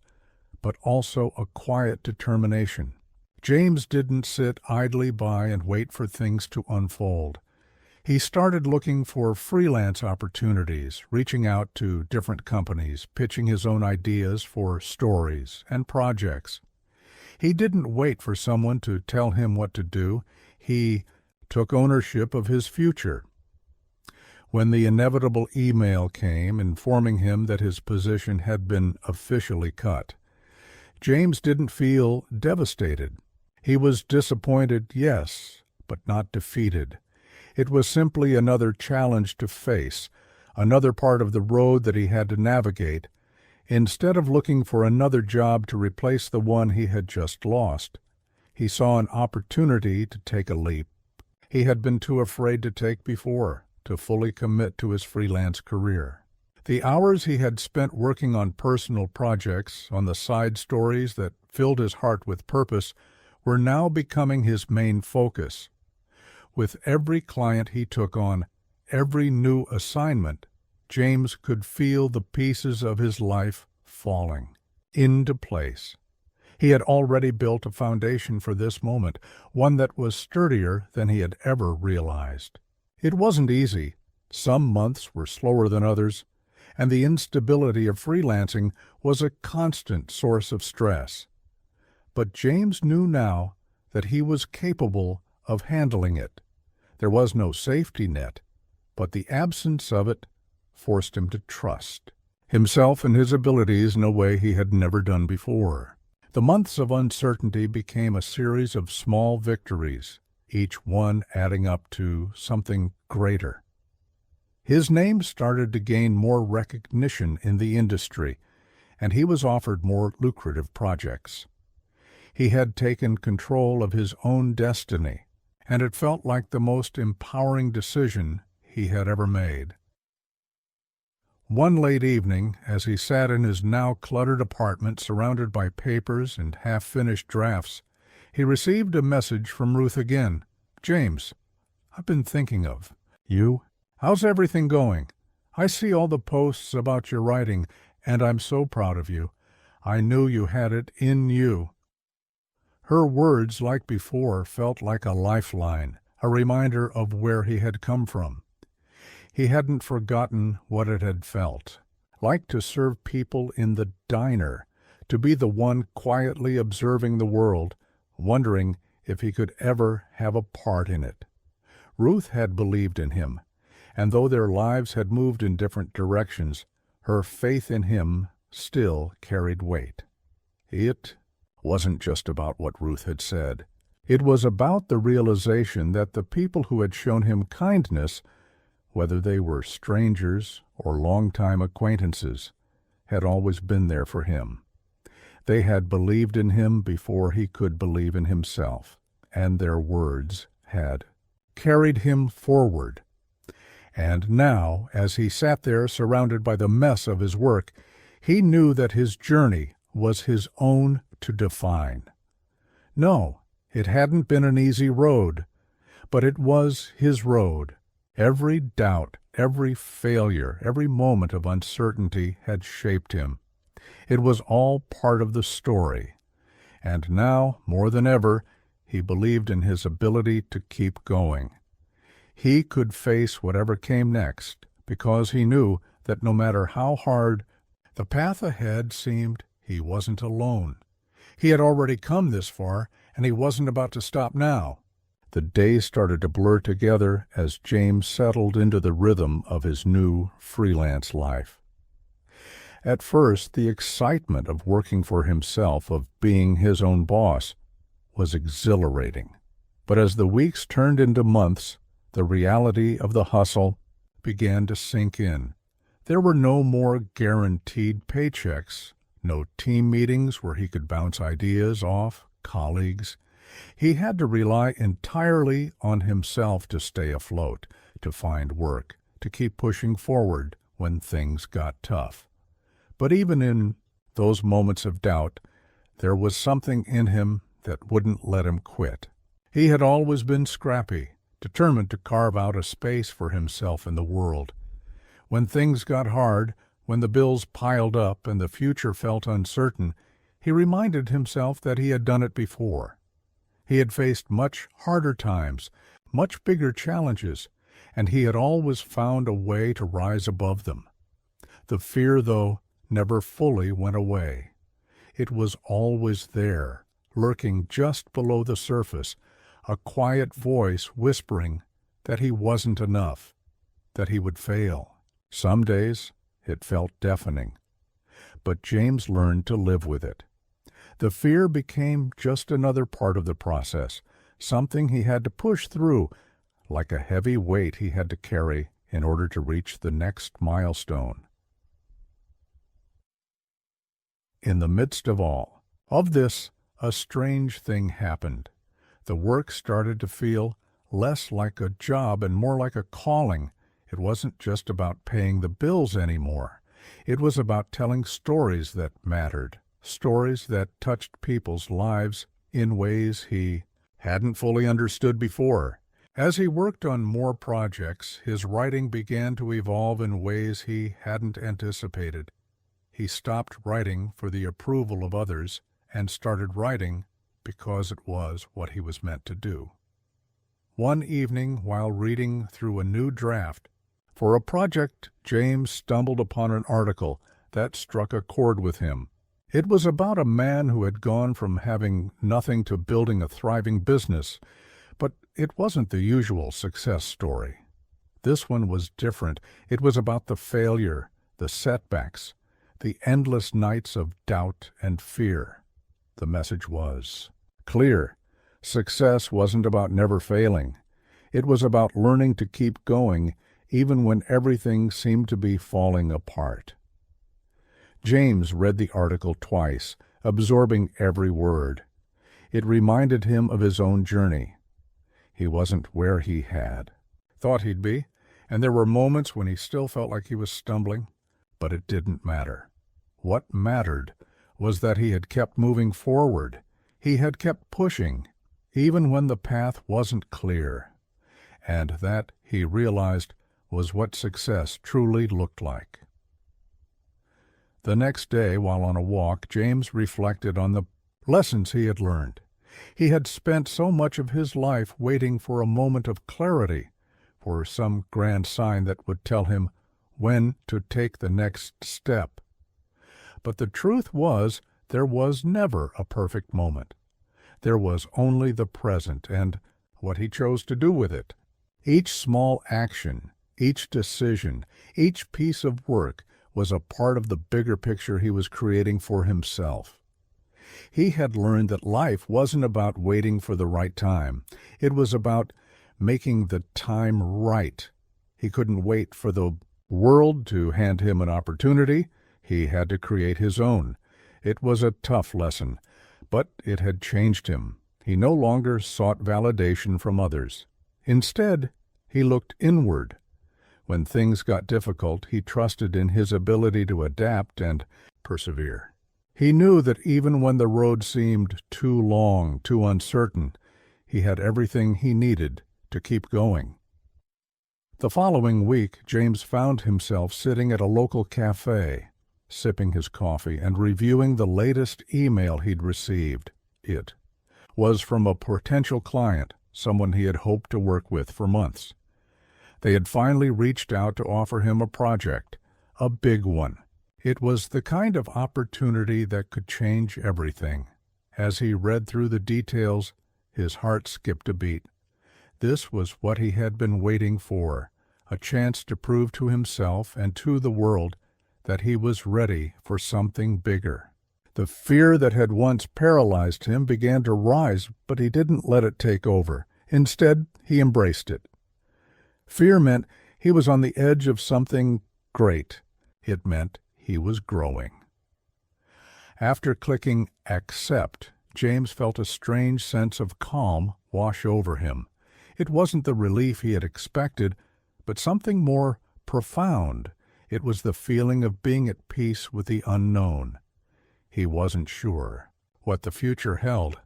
Speaker 1: but also a quiet determination. James didn't sit idly by and wait for things to unfold. He started looking for freelance opportunities, reaching out to different companies, pitching his own ideas for stories and projects. He didn't wait for someone to tell him what to do. He took ownership of his future. When the inevitable email came informing him that his position had been officially cut, James didn't feel devastated. He was disappointed, yes, but not defeated. It was simply another challenge to face, another part of the road that he had to navigate. Instead of looking for another job to replace the one he had just lost, he saw an opportunity to take a leap he had been too afraid to take before, to fully commit to his freelance career. The hours he had spent working on personal projects, on the side stories that filled his heart with purpose, were now becoming his main focus. With every client he took on, every new assignment, James could feel the pieces of his life falling into place. He had already built a foundation for this moment, one that was sturdier than he had ever realized. It wasn't easy. Some months were slower than others, and the instability of freelancing was a constant source of stress. But James knew now that he was capable of handling it. There was no safety net, but the absence of it forced him to trust himself and his abilities in a way he had never done before. The months of uncertainty became a series of small victories, each one adding up to something greater. His name started to gain more recognition in the industry, and he was offered more lucrative projects. He had taken control of his own destiny, and it felt like the most empowering decision he had ever made. One late evening, as he sat in his now cluttered apartment surrounded by papers and half-finished drafts, he received a message from Ruth again. "James, I've been thinking of you. How's everything going? I see all the posts about your writing, and I'm so proud of you. I knew you had it in you." Her words, like before, felt like a lifeline, a reminder of where he had come from. He hadn't forgotten what it had felt like to serve people in the diner, to be the one quietly observing the world, wondering if he could ever have a part in it. Ruth had believed in him, and though their lives had moved in different directions, her faith in him still carried weight. It wasn't just about what Ruth had said. It was about the realization that the people who had shown him kindness, whether they were strangers or longtime acquaintances, had always been there for him. They had believed in him before he could believe in himself, and their words had carried him forward. And now, as he sat there surrounded by the mess of his work, he knew that his journey was his own to define. No, it hadn't been an easy road, but it was his road. Every doubt, every failure, every moment of uncertainty had shaped him. It was all part of the story. And now, more than ever, he believed in his ability to keep going. He could face whatever came next, because he knew that no matter how hard the path ahead seemed, he wasn't alone. He had already come this far, and he wasn't about to stop now. The days started to blur together as James settled into the rhythm of his new freelance life. At first, the excitement of working for himself, of being his own boss, was exhilarating. But as the weeks turned into months, The reality of the hustle began to sink in. There were no more guaranteed paychecks, no team meetings where he could bounce ideas off colleagues. He had to rely entirely on himself to stay afloat, to find work, to keep pushing forward when things got tough. But even in those moments of doubt, there was something in him that wouldn't let him quit. He had always been scrappy, determined to carve out a space for himself in the world. When things got hard, when the bills piled up and the future felt uncertain, he reminded himself that he had done it before. He had faced much harder times, much bigger challenges, and he had always found a way to rise above them. The fear, though, never fully went away. It was always there, lurking just below the surface, a quiet voice whispering that he wasn't enough, that he would fail. Some days it felt deafening, but James learned to live with it. The fear became just another part of the process, something he had to push through, like a heavy weight he had to carry in order to reach the next milestone. In the midst of all of this, a strange thing happened. The work started to feel less like a job and more like a calling. It wasn't just about paying the bills anymore. It was about telling stories that mattered, stories that touched people's lives in ways he hadn't fully understood before. As he worked on more projects, his writing began to evolve in ways he hadn't anticipated. He stopped writing for the approval of others and started writing because it was what he was meant to do. One evening, while reading through a new draft for a project, James stumbled upon an article that struck a chord with him. It was about a man who had gone from having nothing to building a thriving business, but it wasn't the usual success story. This one was different. It was about the failure, the setbacks, the endless nights of doubt and fear. The message was clear. Success wasn't about never failing. It was about learning to keep going even when everything seemed to be falling apart. James read the article twice, absorbing every word. It reminded him of his own journey. He wasn't where he had thought he'd be, and there were moments when he still felt like he was stumbling, but it didn't matter. What mattered was that he had kept moving forward. He had kept pushing, even when the path wasn't clear. And that, he realized, was what success truly looked like. The next day, while on a walk, James reflected on the lessons he had learned. He had spent so much of his life waiting for a moment of clarity, for some grand sign that would tell him when to take the next step. But the truth was, there was never a perfect moment. There was only the present and what he chose to do with it. Each small action, each decision, each piece of work was a part of the bigger picture he was creating for himself. He had learned that life wasn't about waiting for the right time. It was about making the time right. He couldn't wait for the world to hand him an opportunity. He had to create his own. It was a tough lesson, but it had changed him. He no longer sought validation from others. Instead, he looked inward. When things got difficult, he trusted in his ability to adapt and persevere. He knew that even when the road seemed too long, too uncertain, he had everything he needed to keep going. The following week, James found himself sitting at a local cafe, sipping his coffee and reviewing the latest email he'd received. It was from a potential client, someone he had hoped to work with for months. They had finally reached out to offer him a project, a big one. It was the kind of opportunity that could change everything. As he read through the details, his heart skipped a beat. This was what he had been waiting for, a chance to prove to himself and to the world that he was ready for something bigger. The fear that had once paralyzed him began to rise, but he didn't let it take over. Instead, he embraced it. Fear meant he was on the edge of something great. It meant he was growing. After clicking Accept, James felt a strange sense of calm wash over him. It wasn't the relief he had expected, but something more profound. It was the feeling of being at peace with the unknown. He wasn't sure what the future held,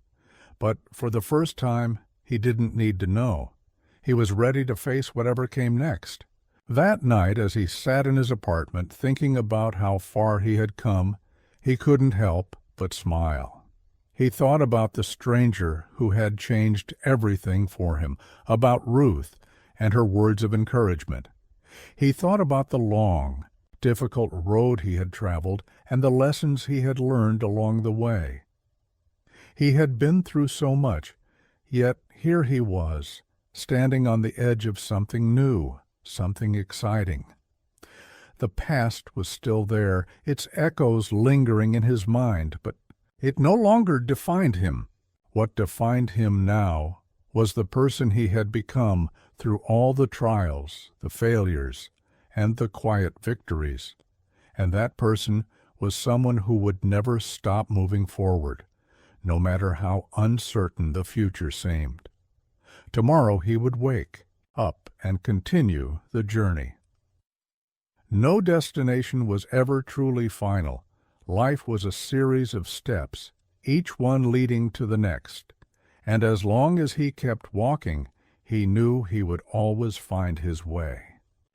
Speaker 1: but for the first time, he didn't need to know. He was ready to face whatever came next. That night, as he sat in his apartment thinking about how far he had come, he couldn't help but smile. He thought about the stranger who had changed everything for him, about Ruth and her words of encouragement. He thought about the long, difficult road he had traveled and the lessons he had learned along the way. He had been through so much, yet here he was, standing on the edge of something new, something exciting. The past was still there, its echoes lingering in his mind, but it no longer defined him. What defined him now was the person he had become through all the trials, the failures, and the quiet victories. And that person was someone who would never stop moving forward, no matter how uncertain the future seemed. Tomorrow he would wake up and continue the journey. No destination was ever truly final. Life was a series of steps, each one leading to the next. And as long as he kept walking, he knew he would always find his way.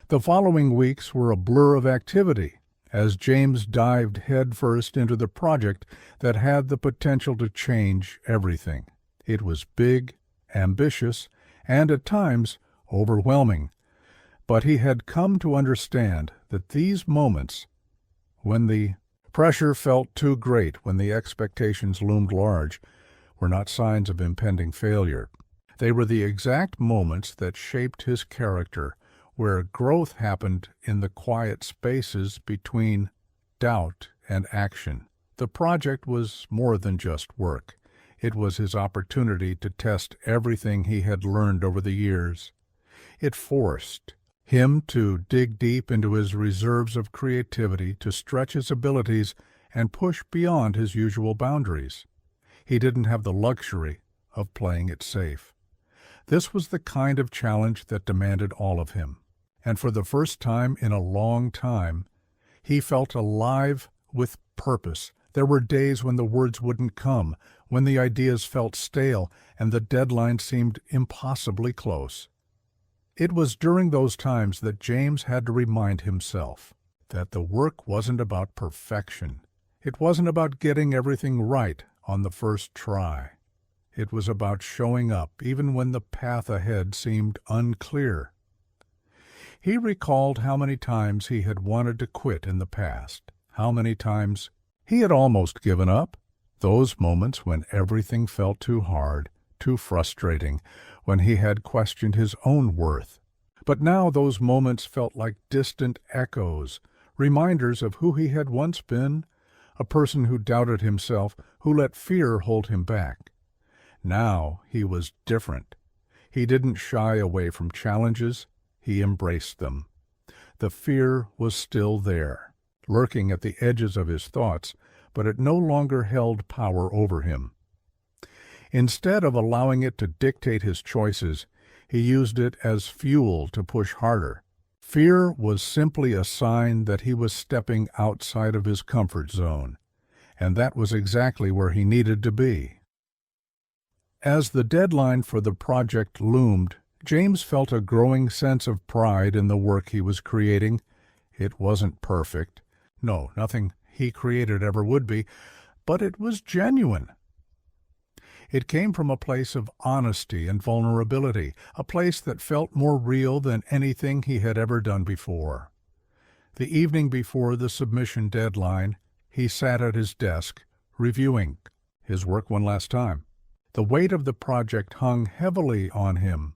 Speaker 1: The following weeks were a blur of activity as James dived headfirst into the project that had the potential to change everything. It was big, ambitious, and at times overwhelming. But he had come to understand that these moments, when the pressure felt too great, when the expectations loomed large, were not signs of impending failure. They were the exact moments that shaped his character, where growth happened in the quiet spaces between doubt and action. The project was more than just work. It was his opportunity to test everything he had learned over the years. It forced him to dig deep into his reserves of creativity, to stretch his abilities and push beyond his usual boundaries. He didn't have the luxury of playing it safe. This was the kind of challenge that demanded all of him. And for the first time in a long time, he felt alive with purpose. There were days when the words wouldn't come, when the ideas felt stale and the deadline seemed impossibly close. It was during those times that James had to remind himself that the work wasn't about perfection. It wasn't about getting everything right on the first try. It was about showing up even when the path ahead seemed unclear. He recalled how many times he had wanted to quit in the past, how many times he had almost given up, those moments when everything felt too hard, too frustrating, when he had questioned his own worth. But now those moments felt like distant echoes, reminders of who he had once been, a person who doubted himself, who let fear hold him back. Now he was different. He didn't shy away from challenges, he embraced them. The fear was still there, lurking at the edges of his thoughts, but it no longer held power over him. Instead of allowing it to dictate his choices, he used it as fuel to push harder. Fear was simply a sign that he was stepping outside of his comfort zone, and that was exactly where he needed to be. As the deadline for the project loomed, James felt a growing sense of pride in the work he was creating. It wasn't perfect. No, nothing he created ever would be, but it was genuine. It came from a place of honesty and vulnerability, a place that felt more real than anything he had ever done before. The evening before the submission deadline, he sat at his desk, reviewing his work one last time. The weight of the project hung heavily on him,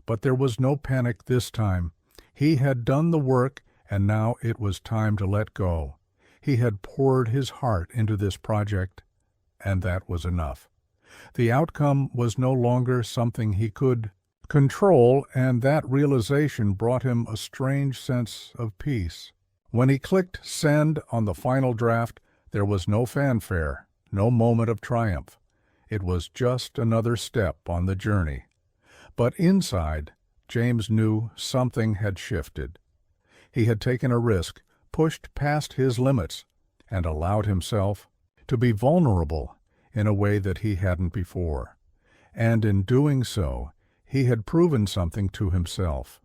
Speaker 1: but there was no panic this time. He had done the work, and now it was time to let go. He had poured his heart into this project, and that was enough. The outcome was no longer something he could Control, and that realization brought him a strange sense of peace. When he clicked send on the final draft, there was no fanfare, no moment of triumph. It was just another step on the journey. But inside, James knew something had shifted. He had taken a risk, pushed past his limits, and allowed himself to be vulnerable in a way that he hadn't before. And in doing so, he had proven something to himself,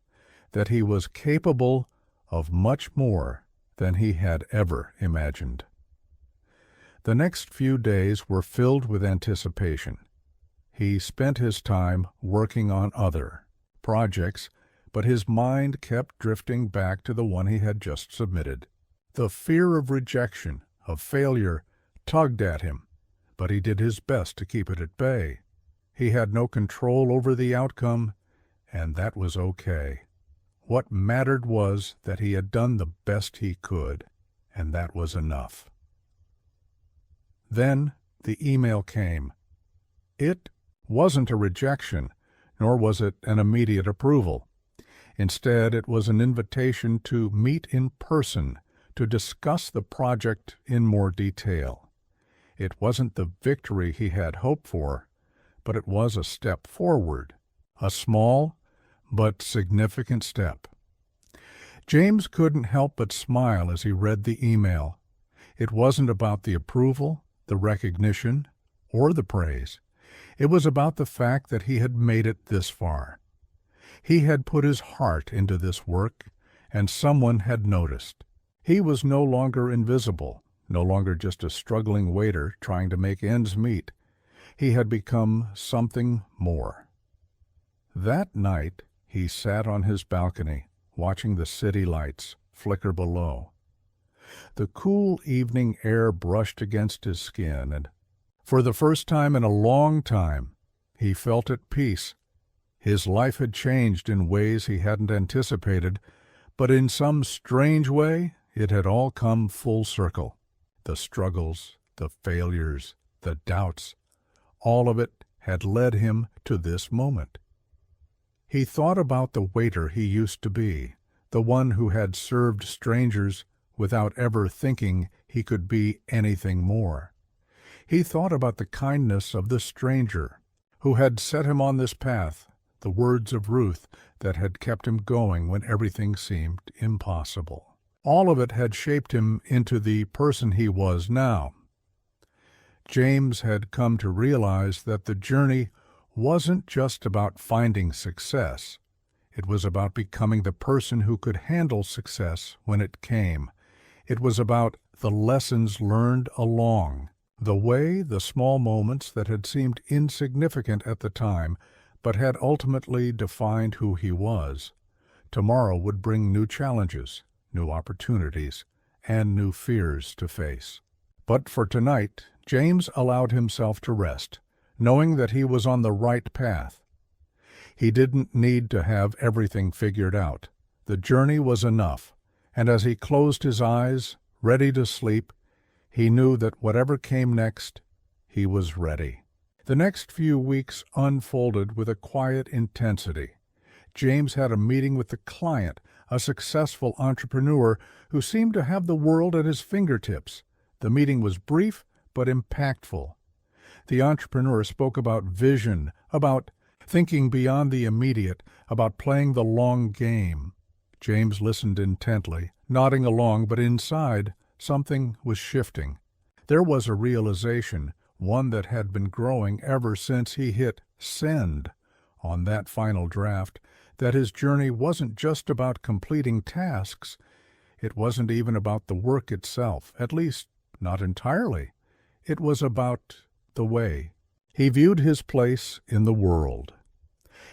Speaker 1: that he was capable of much more than he had ever imagined. The next few days were filled with anticipation. He spent his time working on other projects, but his mind kept drifting back to the one he had just submitted. The fear of rejection, of failure, tugged at him, but he did his best to keep it at bay. He had no control over the outcome, and that was okay. What mattered was that he had done the best he could, and that was enough. Then the email came. It wasn't a rejection, nor was it an immediate approval. Instead, it was an invitation to meet in person, to discuss the project in more detail. It wasn't the victory he had hoped for, but it was a step forward, a small but significant step. James couldn't help but smile as he read the email. It wasn't about the approval, the recognition, or the praise. It was about the fact that he had made it this far. He had put his heart into this work, and someone had noticed. He was no longer invisible, no longer just a struggling waiter trying to make ends meet. He had become something more. That night, he sat on his balcony, watching the city lights flicker below. The cool evening air brushed against his skin, and for the first time in a long time, he felt at peace. His life had changed in ways he hadn't anticipated, but in some strange way, it had all come full circle. The struggles, the failures, the doubts, all of it had led him to this moment. He thought about the waiter he used to be, the one who had served strangers without ever thinking he could be anything more. He thought about the kindness of the stranger who had set him on this path, the words of Ruth that had kept him going when everything seemed impossible. All of it had shaped him into the person he was now. James had come to realize that the journey wasn't just about finding success. It was about becoming the person who could handle success when it came. It was about the lessons learned along the way, the small moments that had seemed insignificant at the time, but had ultimately defined who he was. Tomorrow would bring new challenges, new opportunities, and new fears to face. But for tonight, James allowed himself to rest, knowing that he was on the right path. He didn't need to have everything figured out. The journey was enough, and as he closed his eyes, ready to sleep, he knew that whatever came next, he was ready. The next few weeks unfolded with a quiet intensity. James had a meeting with the client, a successful entrepreneur who seemed to have the world at his fingertips. The meeting was brief but impactful. The entrepreneur spoke about vision, about thinking beyond the immediate, about playing the long game. James listened intently, nodding along, but inside, something was shifting. There was a realization, one that had been growing ever since he hit send on that final draft, that his journey wasn't just about completing tasks. It wasn't even about the work itself, at least not entirely. It was about the way he viewed his place in the world.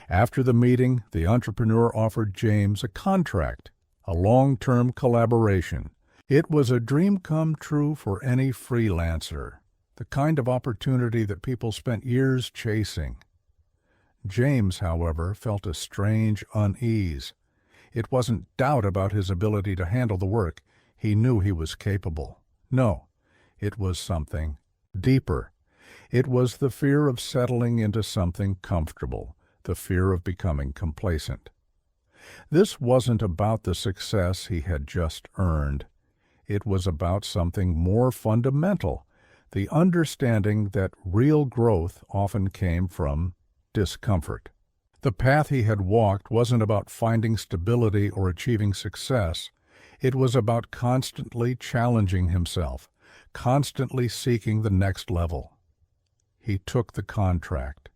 Speaker 1: After the meeting, the entrepreneur offered James a contract, a long-term collaboration. It was a dream come true for any freelancer, the kind of opportunity that people spent years chasing. James, however, felt a strange unease. It wasn't doubt about his ability to handle the work. He knew he was capable. No, it was something deeper. It was the fear of settling into something comfortable, the fear of becoming complacent. This wasn't about the success he had just earned. It was about something more fundamental, the understanding that real growth often came from discomfort. The path he had walked wasn't about finding stability or achieving success. It was about constantly challenging himself, constantly seeking the next level. He took the contract.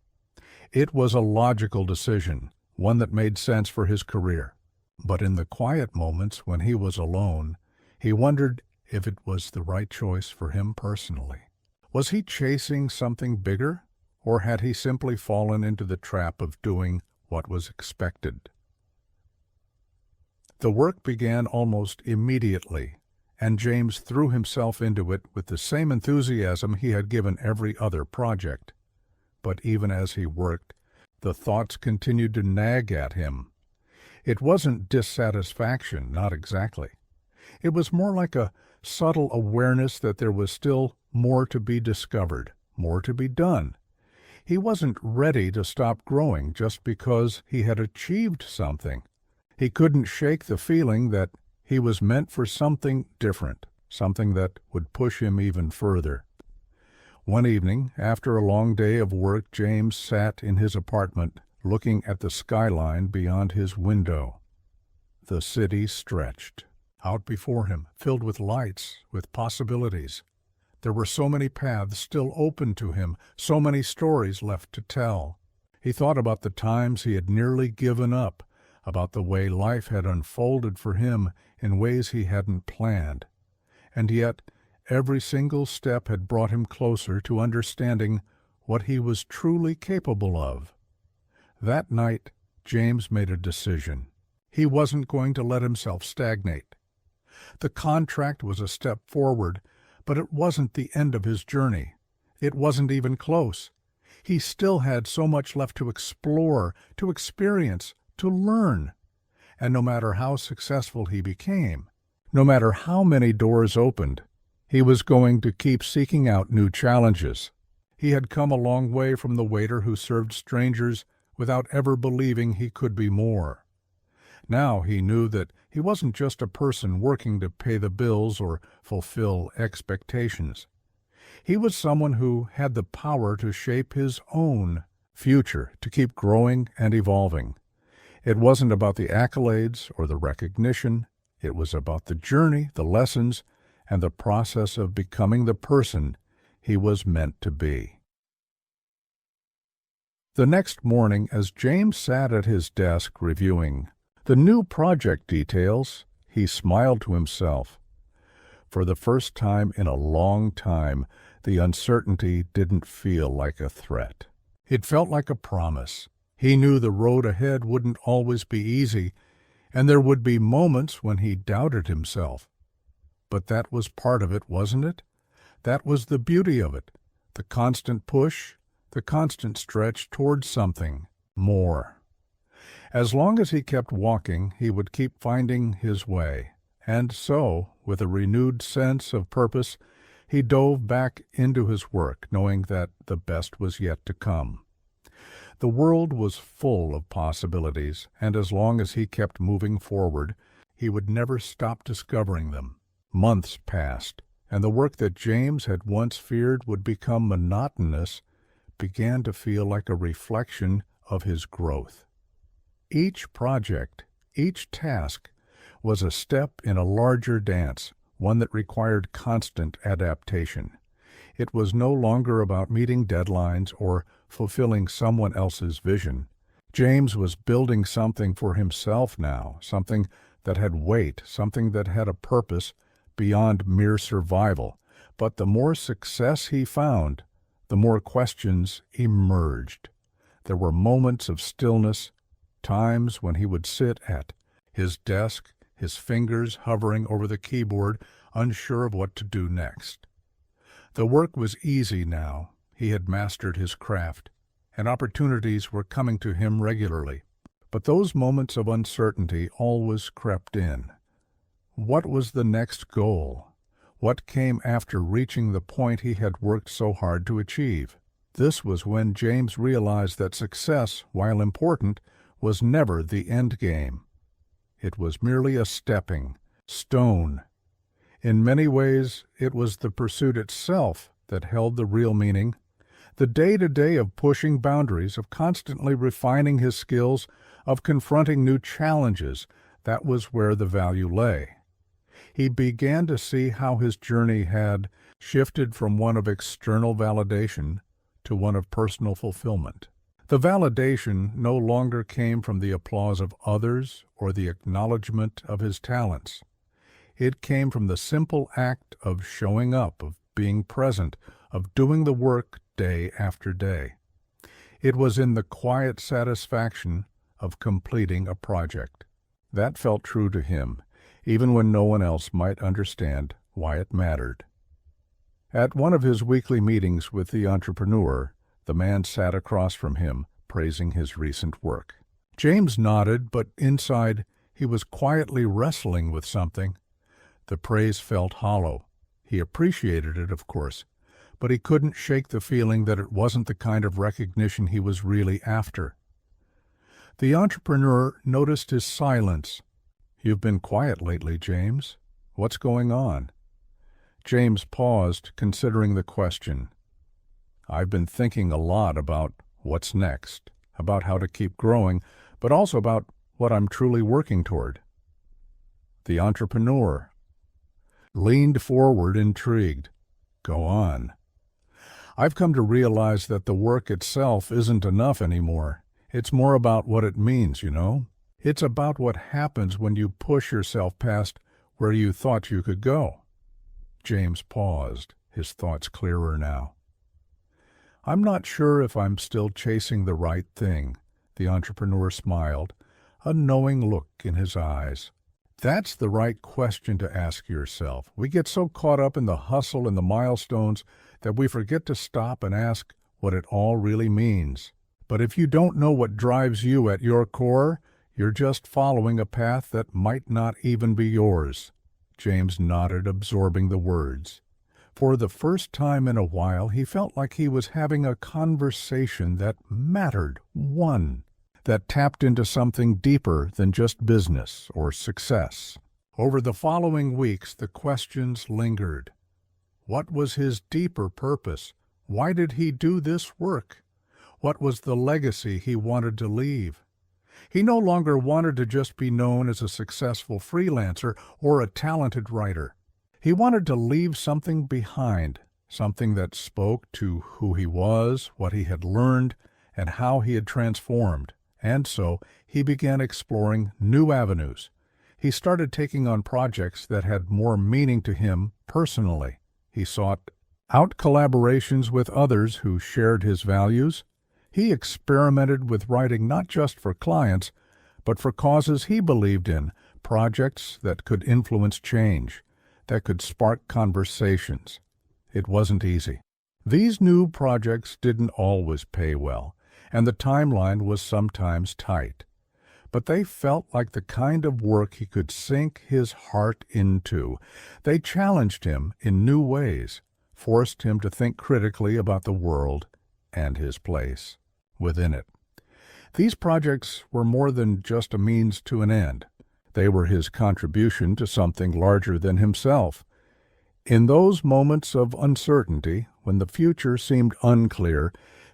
Speaker 1: It was a logical decision, one that made sense for his career. But in the quiet moments when he was alone, he wondered if it was the right choice for him personally. Was he chasing something bigger, or had he simply fallen into the trap of doing what was expected? The work began almost immediately, and James threw himself into it with the same enthusiasm he had given every other project. But even as he worked, the thoughts continued to nag at him. It wasn't dissatisfaction, not exactly. It was more like a subtle awareness that there was still more to be discovered, more to be done. He wasn't ready to stop growing just because he had achieved something. He couldn't shake the feeling that he was meant for something different, something that would push him even further. One evening, after a long day of work, James sat in his apartment, looking at the skyline beyond his window. The city stretched out before him, filled with lights, with possibilities. There were so many paths still open to him, so many stories left to tell. He thought about the times he had nearly given up, about the way life had unfolded for him in ways he hadn't planned. And yet, every single step had brought him closer to understanding what he was truly capable of. That night, James made a decision. He wasn't going to let himself stagnate. The contract was a step forward, but it wasn't the end of his journey. It wasn't even close. He still had so much left to explore, to experience, to learn. And no matter how successful he became, no matter how many doors opened, he was going to keep seeking out new challenges. He had come a long way from the waiter who served strangers without ever believing he could be more. Now he knew that he wasn't just a person working to pay the bills or fulfill expectations. He was someone who had the power to shape his own future, to keep growing and evolving. It wasn't about the accolades or the recognition. It was about the journey, the lessons, and the process of becoming the person he was meant to be. The next morning, as James sat at his desk reviewing the new project details, he smiled to himself. For the first time in a long time, the uncertainty didn't feel like a threat. It felt like a promise. He knew the road ahead wouldn't always be easy, and there would be moments when he doubted himself. But that was part of it, wasn't it? That was the beauty of it, the constant push, the constant stretch towards something more. As long as he kept walking, he would keep finding his way. And so, with a renewed sense of purpose, he dove back into his work, knowing that the best was yet to come. The world was full of possibilities, and as long as he kept moving forward, he would never stop discovering them. Months passed, and the work that James had once feared would become monotonous began to feel like a reflection of his growth. Each project, each task, was a step in a larger dance, one that required constant adaptation. It was no longer about meeting deadlines or fulfilling someone else's vision. James was building something for himself now, something that had weight, something that had a purpose beyond mere survival. But the more success he found, the more questions emerged. There were moments of stillness, times when he would sit at his desk, his fingers hovering over the keyboard, unsure of what to do next. The work was easy now. He had mastered his craft, and opportunities were coming to him regularly. But those moments of uncertainty always crept in. What was the next goal? What came after reaching the point he had worked so hard to achieve? This was when James realized that success, while important, was never the end game. It was merely a stepping stone. In many ways, it was the pursuit itself that held the real meaning. The day-to-day of pushing boundaries, of constantly refining his skills, of confronting new challenges, that was where the value lay. He began to see how his journey had shifted from one of external validation to one of personal fulfillment. The validation no longer came from the applause of others or the acknowledgement of his talents. It came from the simple act of showing up, of being present, of doing the work day after day. It was in the quiet satisfaction of completing a project. That felt true to him, even when no one else might understand why it mattered. At one of his weekly meetings with the entrepreneur, the man sat across from him, praising his recent work. James nodded, but inside he was quietly wrestling with something. The praise felt hollow. He appreciated it, of course, but he couldn't shake the feeling that it wasn't the kind of recognition he was really after. The entrepreneur noticed his silence. "You've been quiet lately, James. What's going on?" James paused, considering the question. "I've been thinking a lot about what's next, about how to keep growing, but also about what I'm truly working toward." The entrepreneur leaned forward, intrigued. "Go on." "I've come to realize that the work itself isn't enough anymore. It's more about what it means, you know? It's about what happens when you push yourself past where you thought you could go." James paused, his thoughts clearer now. "I'm not sure if I'm still chasing the right thing," the entrepreneur smiled, a knowing look in his eyes. That's the right question to ask yourself. We get so caught up in the hustle and the milestones that we forget to stop and ask what it all really means. But if you don't know what drives you at your core, you're just following a path that might not even be yours. James nodded, absorbing the words. For the first time in a while, he felt like he was having a conversation that mattered, one that tapped into something deeper than just business or success. Over the following weeks, the questions lingered. What was his deeper purpose? Why did he do this work? What was the legacy he wanted to leave? He no longer wanted to just be known as a successful freelancer or a talented writer. He wanted to leave something behind, something that spoke to who he was, what he had learned, and how he had transformed. And so he began exploring new avenues. He started taking on projects that had more meaning to him personally. He sought out collaborations with others who shared his values. He experimented with writing not just for clients, but for causes he believed in, projects that could influence change, that could spark conversations. It wasn't easy. These new projects didn't always pay well, and the timeline was sometimes tight. But they felt like the kind of work he could sink his heart into. They challenged him in new ways, forced him to think critically about the world and his place within it. These projects were more than just a means to an end. They were his contribution to something larger than himself. In those moments of uncertainty, when the future seemed unclear,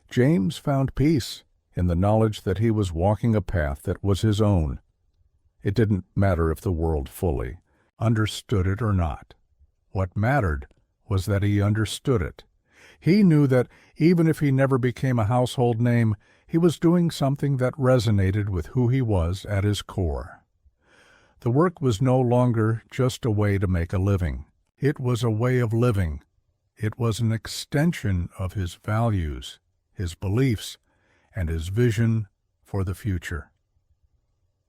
Speaker 1: James found peace in the knowledge that he was walking a path that was his own. It didn't matter if the world fully understood it or not. What mattered was that he understood it. He knew that even if he never became a household name, he was doing something that resonated with who he was at his core. The work was no longer just a way to make a living. It was a way of living. It was an extension of his values, his beliefs, and his vision for the future.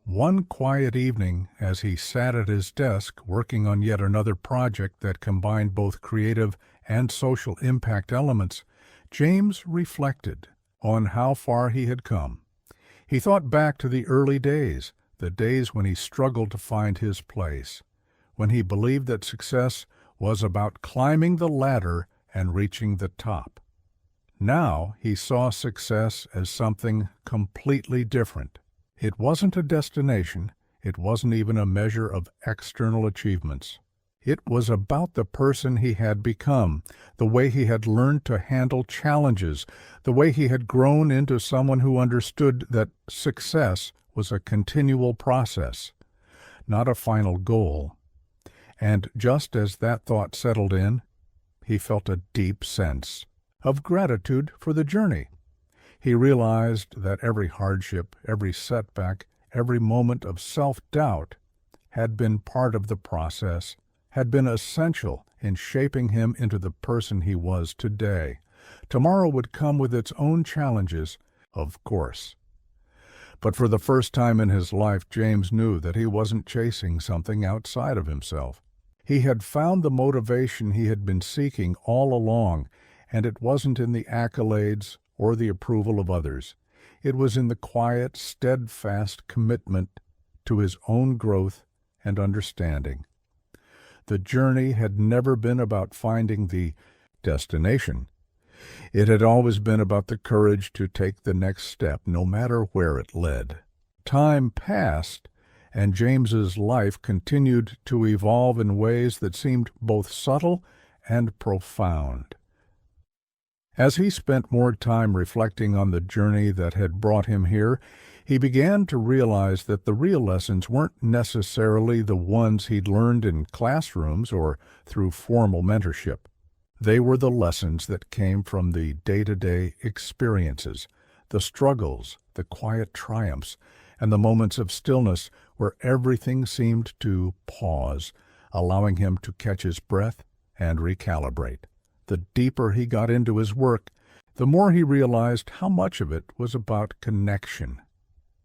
Speaker 1: One quiet evening, as he sat at his desk working on yet another project that combined both creative and social impact elements, James reflected on how far he had come. He thought back to the early days, the days when he struggled to find his place, when he believed that success was about climbing the ladder and reaching the top. Now he saw success as something completely different. It wasn't a destination. It wasn't even a measure of external achievements. It was about the person he had become, the way he had learned to handle challenges, the way he had grown into someone who understood that success was a continual process, not a final goal. And just as that thought settled in, he felt a deep sense of gratitude for the journey. He realized that every hardship, every setback, every moment of self-doubt had been part of the process, had been essential in shaping him into the person he was today. Tomorrow would come with its own challenges, of course. But for the first time in his life, James knew that he wasn't chasing something outside of himself. He had found the motivation he had been seeking all along, and it wasn't in the accolades or the approval of others. It was in the quiet, steadfast commitment to his own growth and understanding. The journey had never been about finding the destination. It had always been about the courage to take the next step, no matter where it led. Time passed, and James's life continued to evolve in ways that seemed both subtle and profound. As he spent more time reflecting on the journey that had brought him here, he began to realize that the real lessons weren't necessarily the ones he'd learned in classrooms or through formal mentorship. They were the lessons that came from the day-to-day experiences, the struggles, the quiet triumphs, and the moments of stillness where everything seemed to pause, allowing him to catch his breath and recalibrate. The deeper he got into his work, the more he realized how much of it was about connection,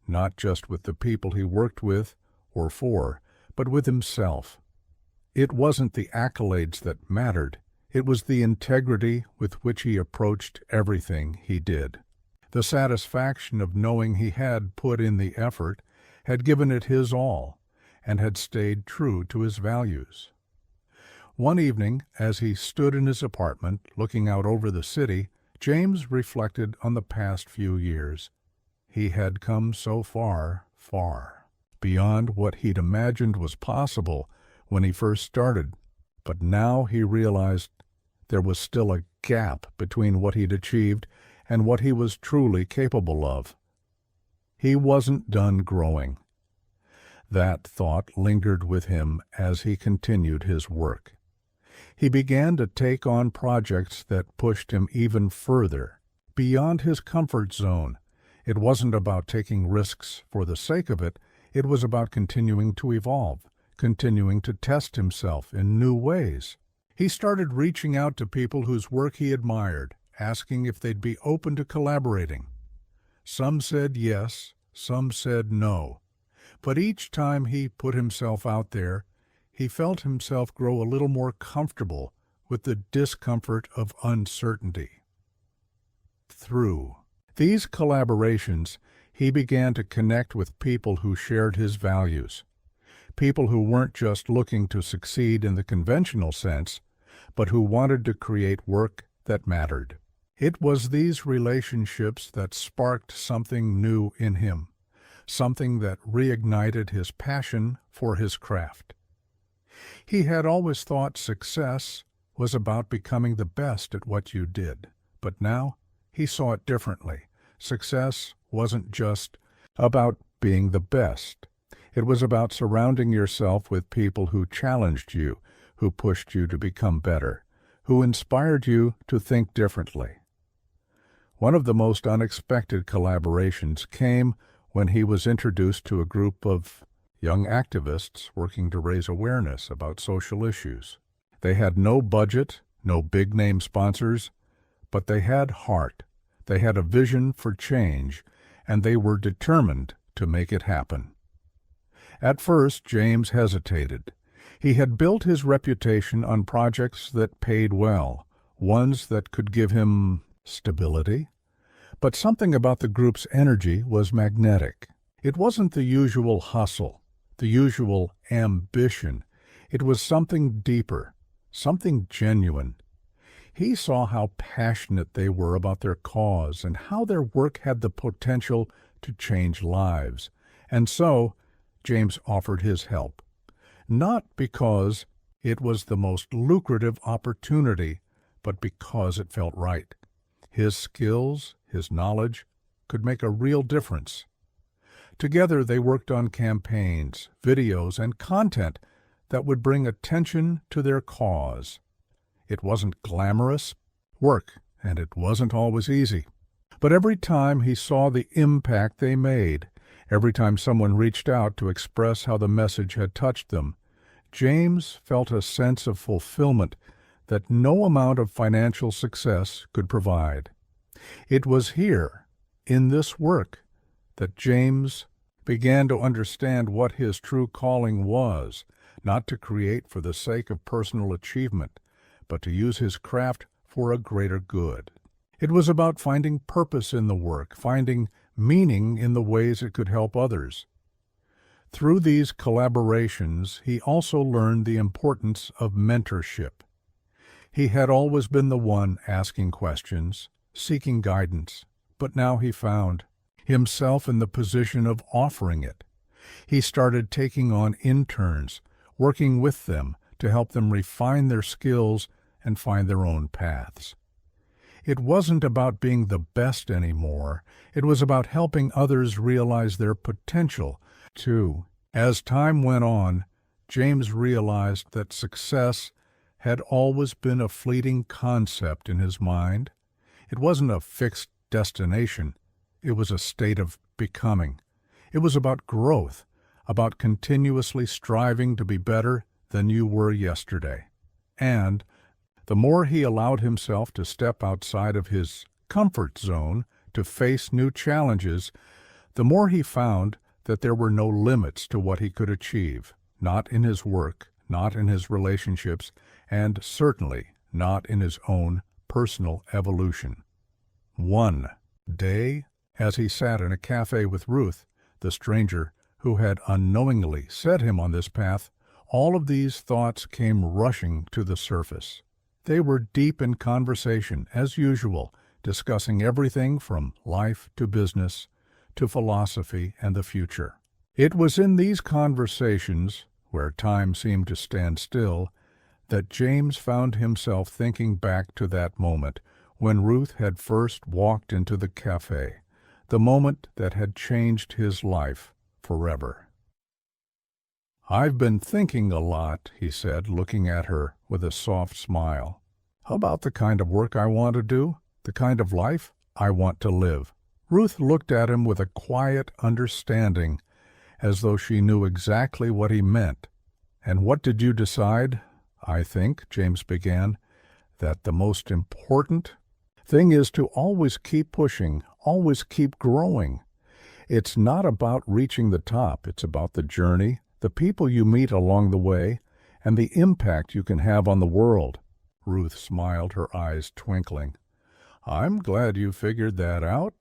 Speaker 1: not just with the people he worked with or for, but with himself. It wasn't the accolades that mattered. It was the integrity with which he approached everything he did. The satisfaction of knowing he had put in the effort, had given it his all, and had stayed true to his values. One evening, as he stood in his apartment looking out over the city, James reflected on the past few years. He had come so far, beyond what he'd imagined was possible when he first started. But now he realized there was still a gap between what he'd achieved and what he was truly capable of. He wasn't done growing. That thought lingered with him as he continued his work. He began to take on projects that pushed him even further, beyond his comfort zone. It wasn't about taking risks for the sake of it. It was about continuing to evolve, continuing to test himself in new ways. He started reaching out to people whose work he admired, asking if they'd be open to collaborating. Some said yes, some said no. But each time he put himself out there, he felt himself grow a little more comfortable with the discomfort of uncertainty. Through these collaborations, he began to connect with people who shared his values, people who weren't just looking to succeed in the conventional sense, but who wanted to create work that mattered. It was these relationships that sparked something new in him, something that reignited his passion for his craft. He had always thought success was about becoming the best at what you did, but now he saw it differently. Success wasn't just about being the best. It was about surrounding yourself with people who challenged you, who pushed you to become better, who inspired you to think differently. One of the most unexpected collaborations came when he was introduced to a group of young activists working to raise awareness about social issues. They had no budget, no big-name sponsors, but they had heart. They had a vision for change, and they were determined to make it happen. At first, James hesitated. He had built his reputation on projects that paid well, ones that could give him stability. But something about the group's energy was magnetic. It wasn't the usual hustle, the usual ambition. It was something deeper, something genuine. He saw how passionate they were about their cause and how their work had the potential to change lives. And so, James offered his help, not because it was the most lucrative opportunity, but because it felt right. His skills, his knowledge, could make a real difference. Together they worked on campaigns, videos, and content that would bring attention to their cause. It wasn't glamorous work, and it wasn't always easy. But every time he saw the impact they made, every time someone reached out to express how the message had touched them, James felt a sense of fulfillment that no amount of financial success could provide. It was here, in this work, that James began to understand what his true calling was, not to create for the sake of personal achievement, but to use his craft for a greater good. It was about finding purpose in the work, finding meaning in the ways it could help others. Through these collaborations, he also learned the importance of mentorship. He had always been the one asking questions, seeking guidance, but now he found himself in the position of offering it. He started taking on interns, working with them to help them refine their skills and find their own paths. It wasn't about being the best anymore. It was about helping others realize their potential, too. As time went on, James realized that success had always been a fleeting concept in his mind. It wasn't a fixed destination. It was a state of becoming. It was about growth, about continuously striving to be better than you were yesterday. And the more he allowed himself to step outside of his comfort zone to face new challenges, the more he found that there were no limits to what he could achieve, not in his work, not in his relationships, and certainly not in his own personal evolution. One day, as he sat in a cafe with Ruth, the stranger who had unknowingly set him on this path, all of these thoughts came rushing to the surface. They were deep in conversation, as usual, discussing everything from life to business to philosophy and the future. It was in these conversations, where time seemed to stand still, that James found himself thinking back to that moment when Ruth had first walked into the cafe, the moment that had changed his life forever. "I've been thinking a lot," he said, looking at her with a soft smile, "about the kind of work I want to do, the kind of life I want to live." Ruth looked at him with a quiet understanding, as though she knew exactly what he meant. "And what did you decide?" "I think," James began, "that the most important thing is to always keep pushing, always keep growing. It's not about reaching the top, it's about the journey, the people you meet along the way, and the impact you can have on the world." Ruth smiled, her eyes twinkling. "I'm glad you figured that out."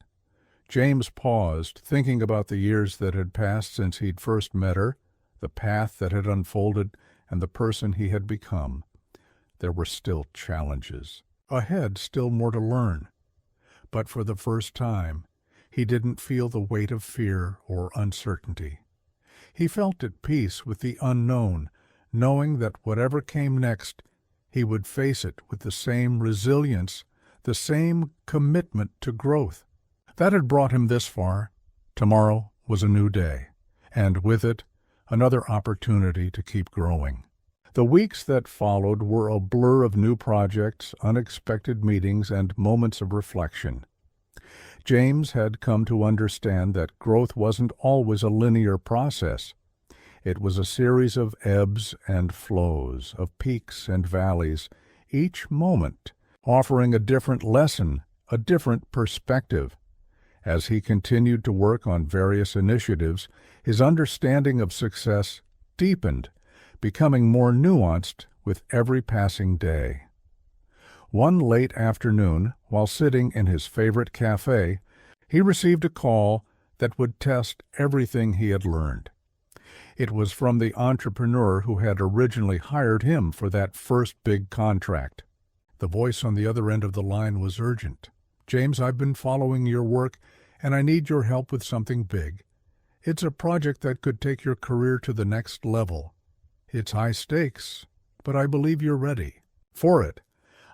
Speaker 1: James paused, thinking about the years that had passed since he'd first met her, the path that had unfolded, and the person he had become. There were still challenges. Ahead, still more to learn. But for the first time, he didn't feel the weight of fear or uncertainty. He felt at peace with the unknown, knowing that whatever came next, he would face it with the same resilience, the same commitment to growth. That had brought him this far. Tomorrow was a new day, and with it, another opportunity to keep growing. The weeks that followed were a blur of new projects, unexpected meetings, and moments of reflection. James had come to understand that growth wasn't always a linear process. It was a series of ebbs and flows, of peaks and valleys, each moment offering a different lesson, a different perspective. As he continued to work on various initiatives, his understanding of success deepened, becoming more nuanced with every passing day. One late afternoon, while sitting in his favorite cafe, he received a call that would test everything he had learned. It was from the entrepreneur who had originally hired him for that first big contract. The voice on the other end of the line was urgent. "James, I've been following your work, and I need your help with something big. It's a project that could take your career to the next level. It's high stakes, but I believe you're ready for it.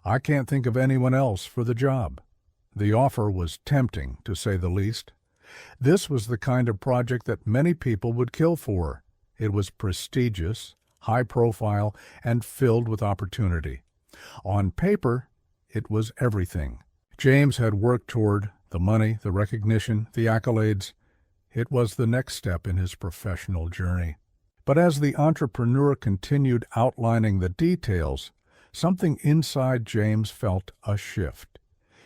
Speaker 1: I can't think of anyone else for the job." The offer was tempting, to say the least. This was the kind of project that many people would kill for. It was prestigious, high profile, and filled with opportunity. On paper, it was everything. James had worked toward the money, the recognition, the accolades. It was the next step in his professional journey. But as the entrepreneur continued outlining the details, something inside James felt a shift.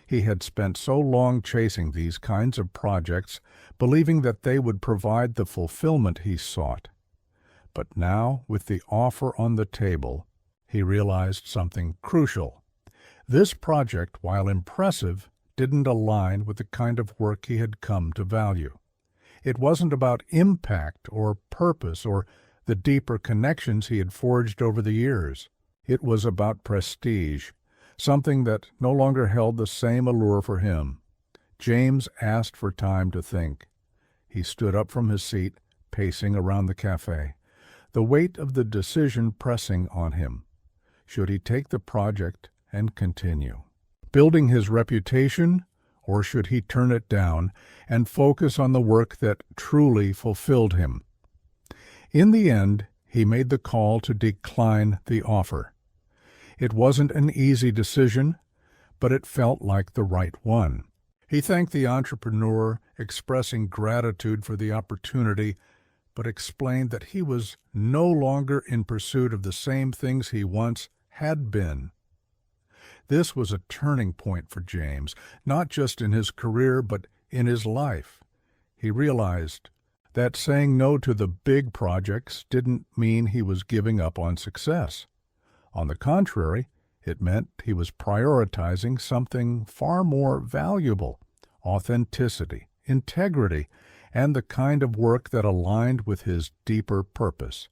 Speaker 1: He had spent so long chasing these kinds of projects, believing that they would provide the fulfillment he sought. But now, with the offer on the table, he realized something crucial. This project, while impressive, didn't align with the kind of work he had come to value. It wasn't about impact or purpose or the deeper connections he had forged over the years. It was about prestige, something that no longer held the same allure for him. James asked for time to think. He stood up from his seat, pacing around the cafe, the weight of the decision pressing on him. Should he take the project and continue building his reputation, or should he turn it down and focus on the work that truly fulfilled him? In the end, he made the call to decline the offer. It wasn't an easy decision, but it felt like the right one. He thanked the entrepreneur, expressing gratitude for the opportunity, but explained that he was no longer in pursuit of the same things he once had been. This was a turning point for James, not just in his career, but in his life. He realized that saying no to the big projects didn't mean he was giving up on success. On the contrary, it meant he was prioritizing something far more valuable: authenticity, integrity, and the kind of work that aligned with his deeper purpose.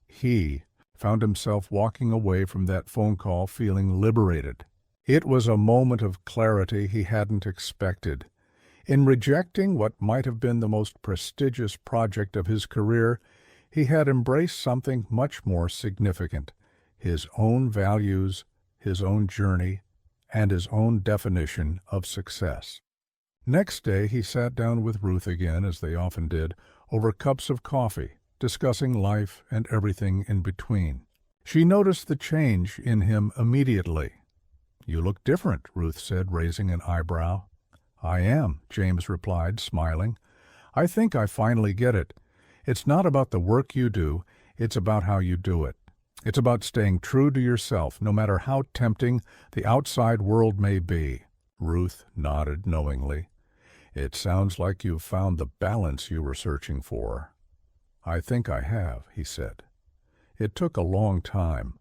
Speaker 1: He found himself walking away from that phone call feeling liberated. It was a moment of clarity he hadn't expected. In rejecting what might have been the most prestigious project of his career, he had embraced something much more significant: his own values, his own journey, and his own definition of success. Next day he sat down with Ruth again, as they often did, over cups of coffee, discussing life and everything in between. She noticed the change in him immediately. "You look different," Ruth said, raising an eyebrow. "I am," James replied, smiling. "I think I finally get it. It's not about the work you do, it's about how you do it. It's about staying true to yourself, no matter how tempting the outside world may be." Ruth nodded knowingly. "It sounds like you've found the balance you were searching for." "I think I have," he said. "It took a long time,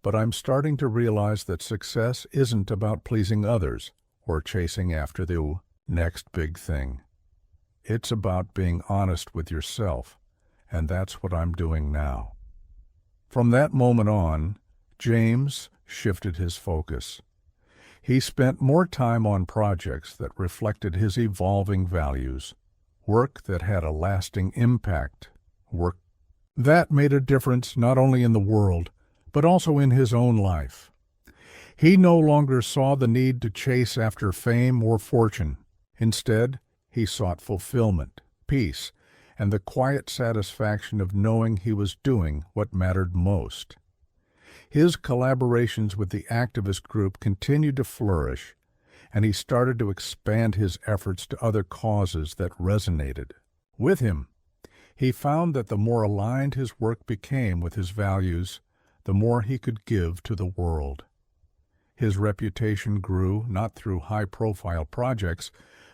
Speaker 1: but I'm starting to realize that success isn't about pleasing others or chasing after the next big thing. It's about being honest with yourself, and that's what I'm doing now." From that moment on, James shifted his focus. He spent more time on projects that reflected his evolving values, work that had a lasting impact, work that made a difference not only in the world, but also in his own life. He no longer saw the need to chase after fame or fortune. Instead, he sought fulfillment, peace, and the quiet satisfaction of knowing he was doing what mattered most. His collaborations with the activist group continued to flourish, and he started to expand his efforts to other causes that resonated with him. He found that the more aligned his work became with his values, the more he could give to the world. His reputation grew not through high-profile projects,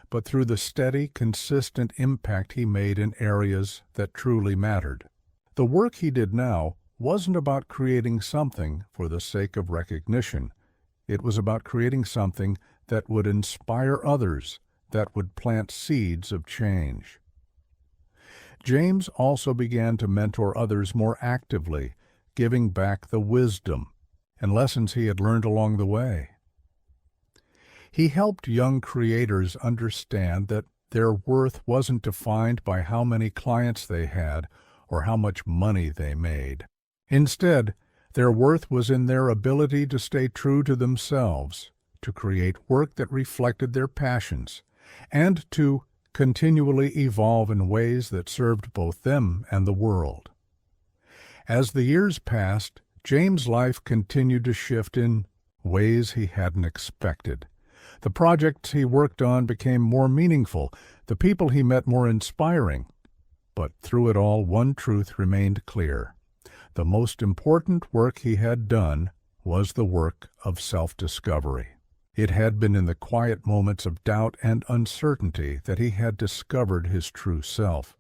Speaker 1: but through the steady, consistent impact he made in areas that truly mattered. The work he did now wasn't about creating something for the sake of recognition. It was about creating something that would inspire others, that would plant seeds of change. James also began to mentor others more actively, giving back the wisdom and lessons he had learned along the way. He helped young creators understand that their worth wasn't defined by how many clients they had or how much money they made. Instead, their worth was in their ability to stay true to themselves, to create work that reflected their passions, and to continually evolve in ways that served both them and the world. As the years passed, James' life continued to shift in ways he hadn't expected. The projects he worked on became more meaningful, the people he met more inspiring. But through it all, one truth remained clear. The most important work he had done was the work of self-discovery. It had been in the quiet moments of doubt and uncertainty that he had discovered his true self,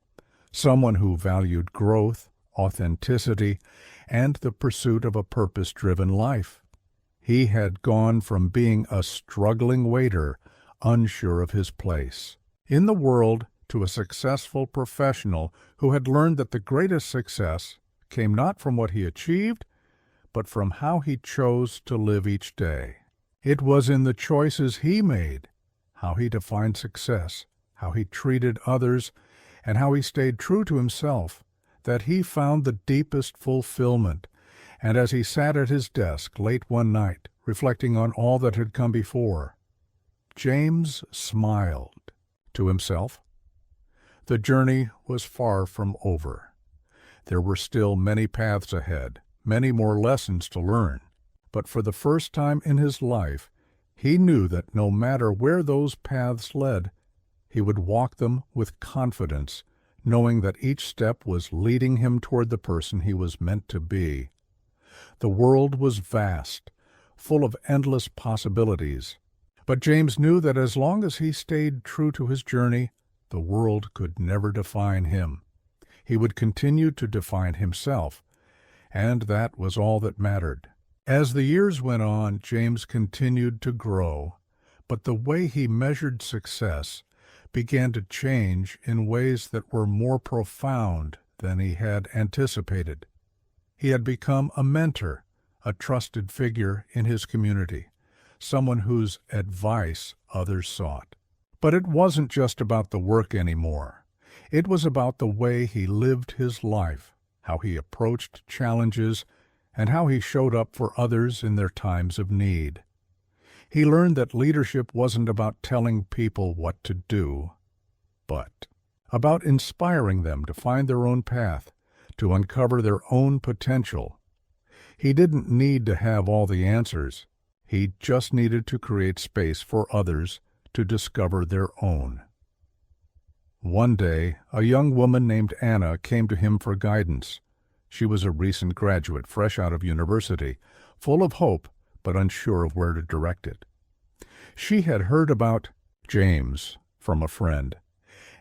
Speaker 1: someone who valued growth, authenticity, and the pursuit of a purpose-driven life. He had gone from being a struggling waiter, unsure of his place in the world, to a successful professional who had learned that the greatest success came not from what he achieved, but from how he chose to live each day. It was in the choices he made, how he defined success, how he treated others, and how he stayed true to himself, that he found the deepest fulfillment. And as he sat at his desk late one night, reflecting on all that had come before, James smiled to himself. The journey was far from over. There were still many paths ahead, many more lessons to learn. But for the first time in his life, he knew that no matter where those paths led, he would walk them with confidence, knowing that each step was leading him toward the person he was meant to be. The world was vast, full of endless possibilities. But James knew that as long as he stayed true to his journey, the world could never define him. He would continue to define himself, and that was all that mattered. As the years went on, James continued to grow, but the way he measured success began to change in ways that were more profound than he had anticipated. He had become a mentor, a trusted figure in his community, someone whose advice others sought. But it wasn't just about the work anymore. It was about the way he lived his life, how he approached challenges, and how he showed up for others in their times of need. He learned that leadership wasn't about telling people what to do, but about inspiring them to find their own path, to uncover their own potential. He didn't need to have all the answers. He just needed to create space for others to discover their own. One day, a young woman named Anna came to him for guidance. She was a recent graduate, fresh out of university, full of hope, but unsure of where to direct it. She had heard about James from a friend,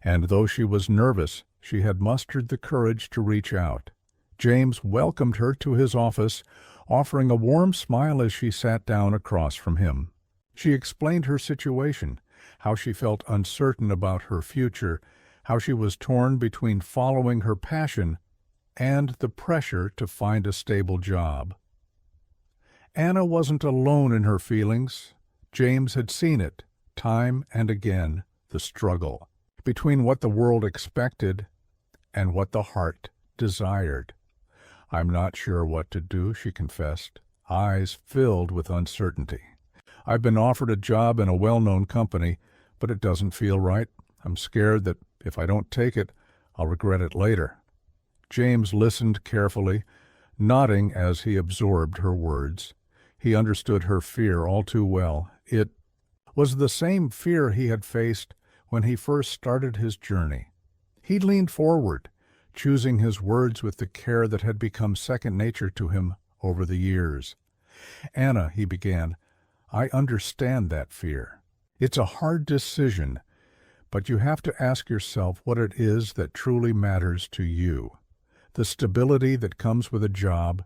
Speaker 1: and though she was nervous, she had mustered the courage to reach out. James welcomed her to his office, offering a warm smile as she sat down across from him. She explained her situation, how she felt uncertain about her future, how she was torn between following her passion and the pressure to find a stable job. Anna wasn't alone in her feelings. James had seen it, time and again, the struggle between what the world expected and what the heart desired. "I'm not sure what to do," she confessed, eyes filled with uncertainty. "I've been offered a job in a well-known company, but it doesn't feel right. I'm scared that if I don't take it, I'll regret it later." James listened carefully, nodding as he absorbed her words. He understood her fear all too well. It was the same fear he had faced when he first started his journey. He leaned forward, choosing his words with the care that had become second nature to him over the years. "Anna," he began, "I understand that fear. It's a hard decision, but you have to ask yourself what it is that truly matters to you. The stability that comes with a job,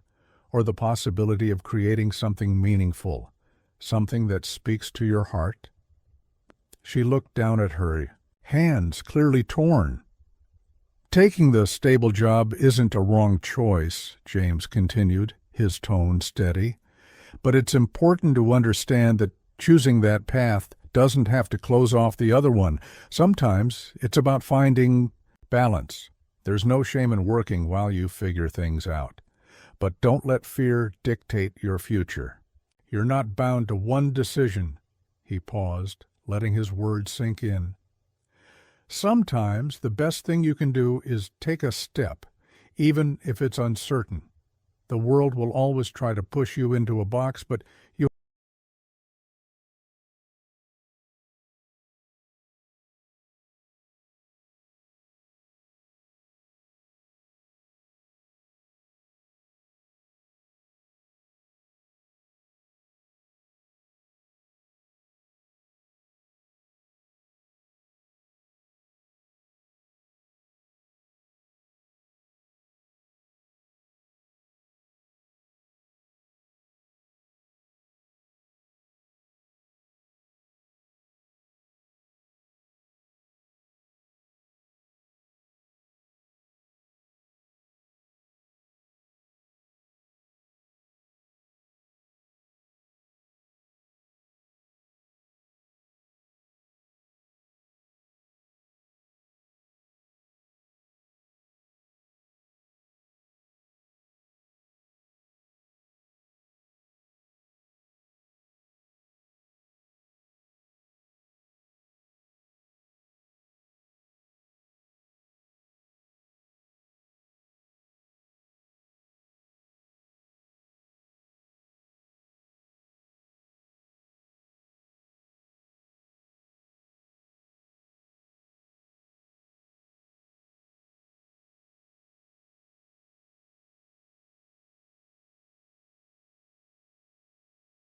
Speaker 1: or the possibility of creating something meaningful, something that speaks to your heart?" She looked down at her, hands clearly torn. "Taking the stable job isn't a wrong choice," James continued, his tone steady. "But it's important to understand that Choosing that path doesn't have to close off the other one. Sometimes it's about finding balance. There's no shame in working while you figure things out. But don't let fear dictate your future. You're not bound to one decision. He paused, letting his words sink in. Sometimes the best thing you can do is take a step, even if it's uncertain. The world will always try to push you into a box, but you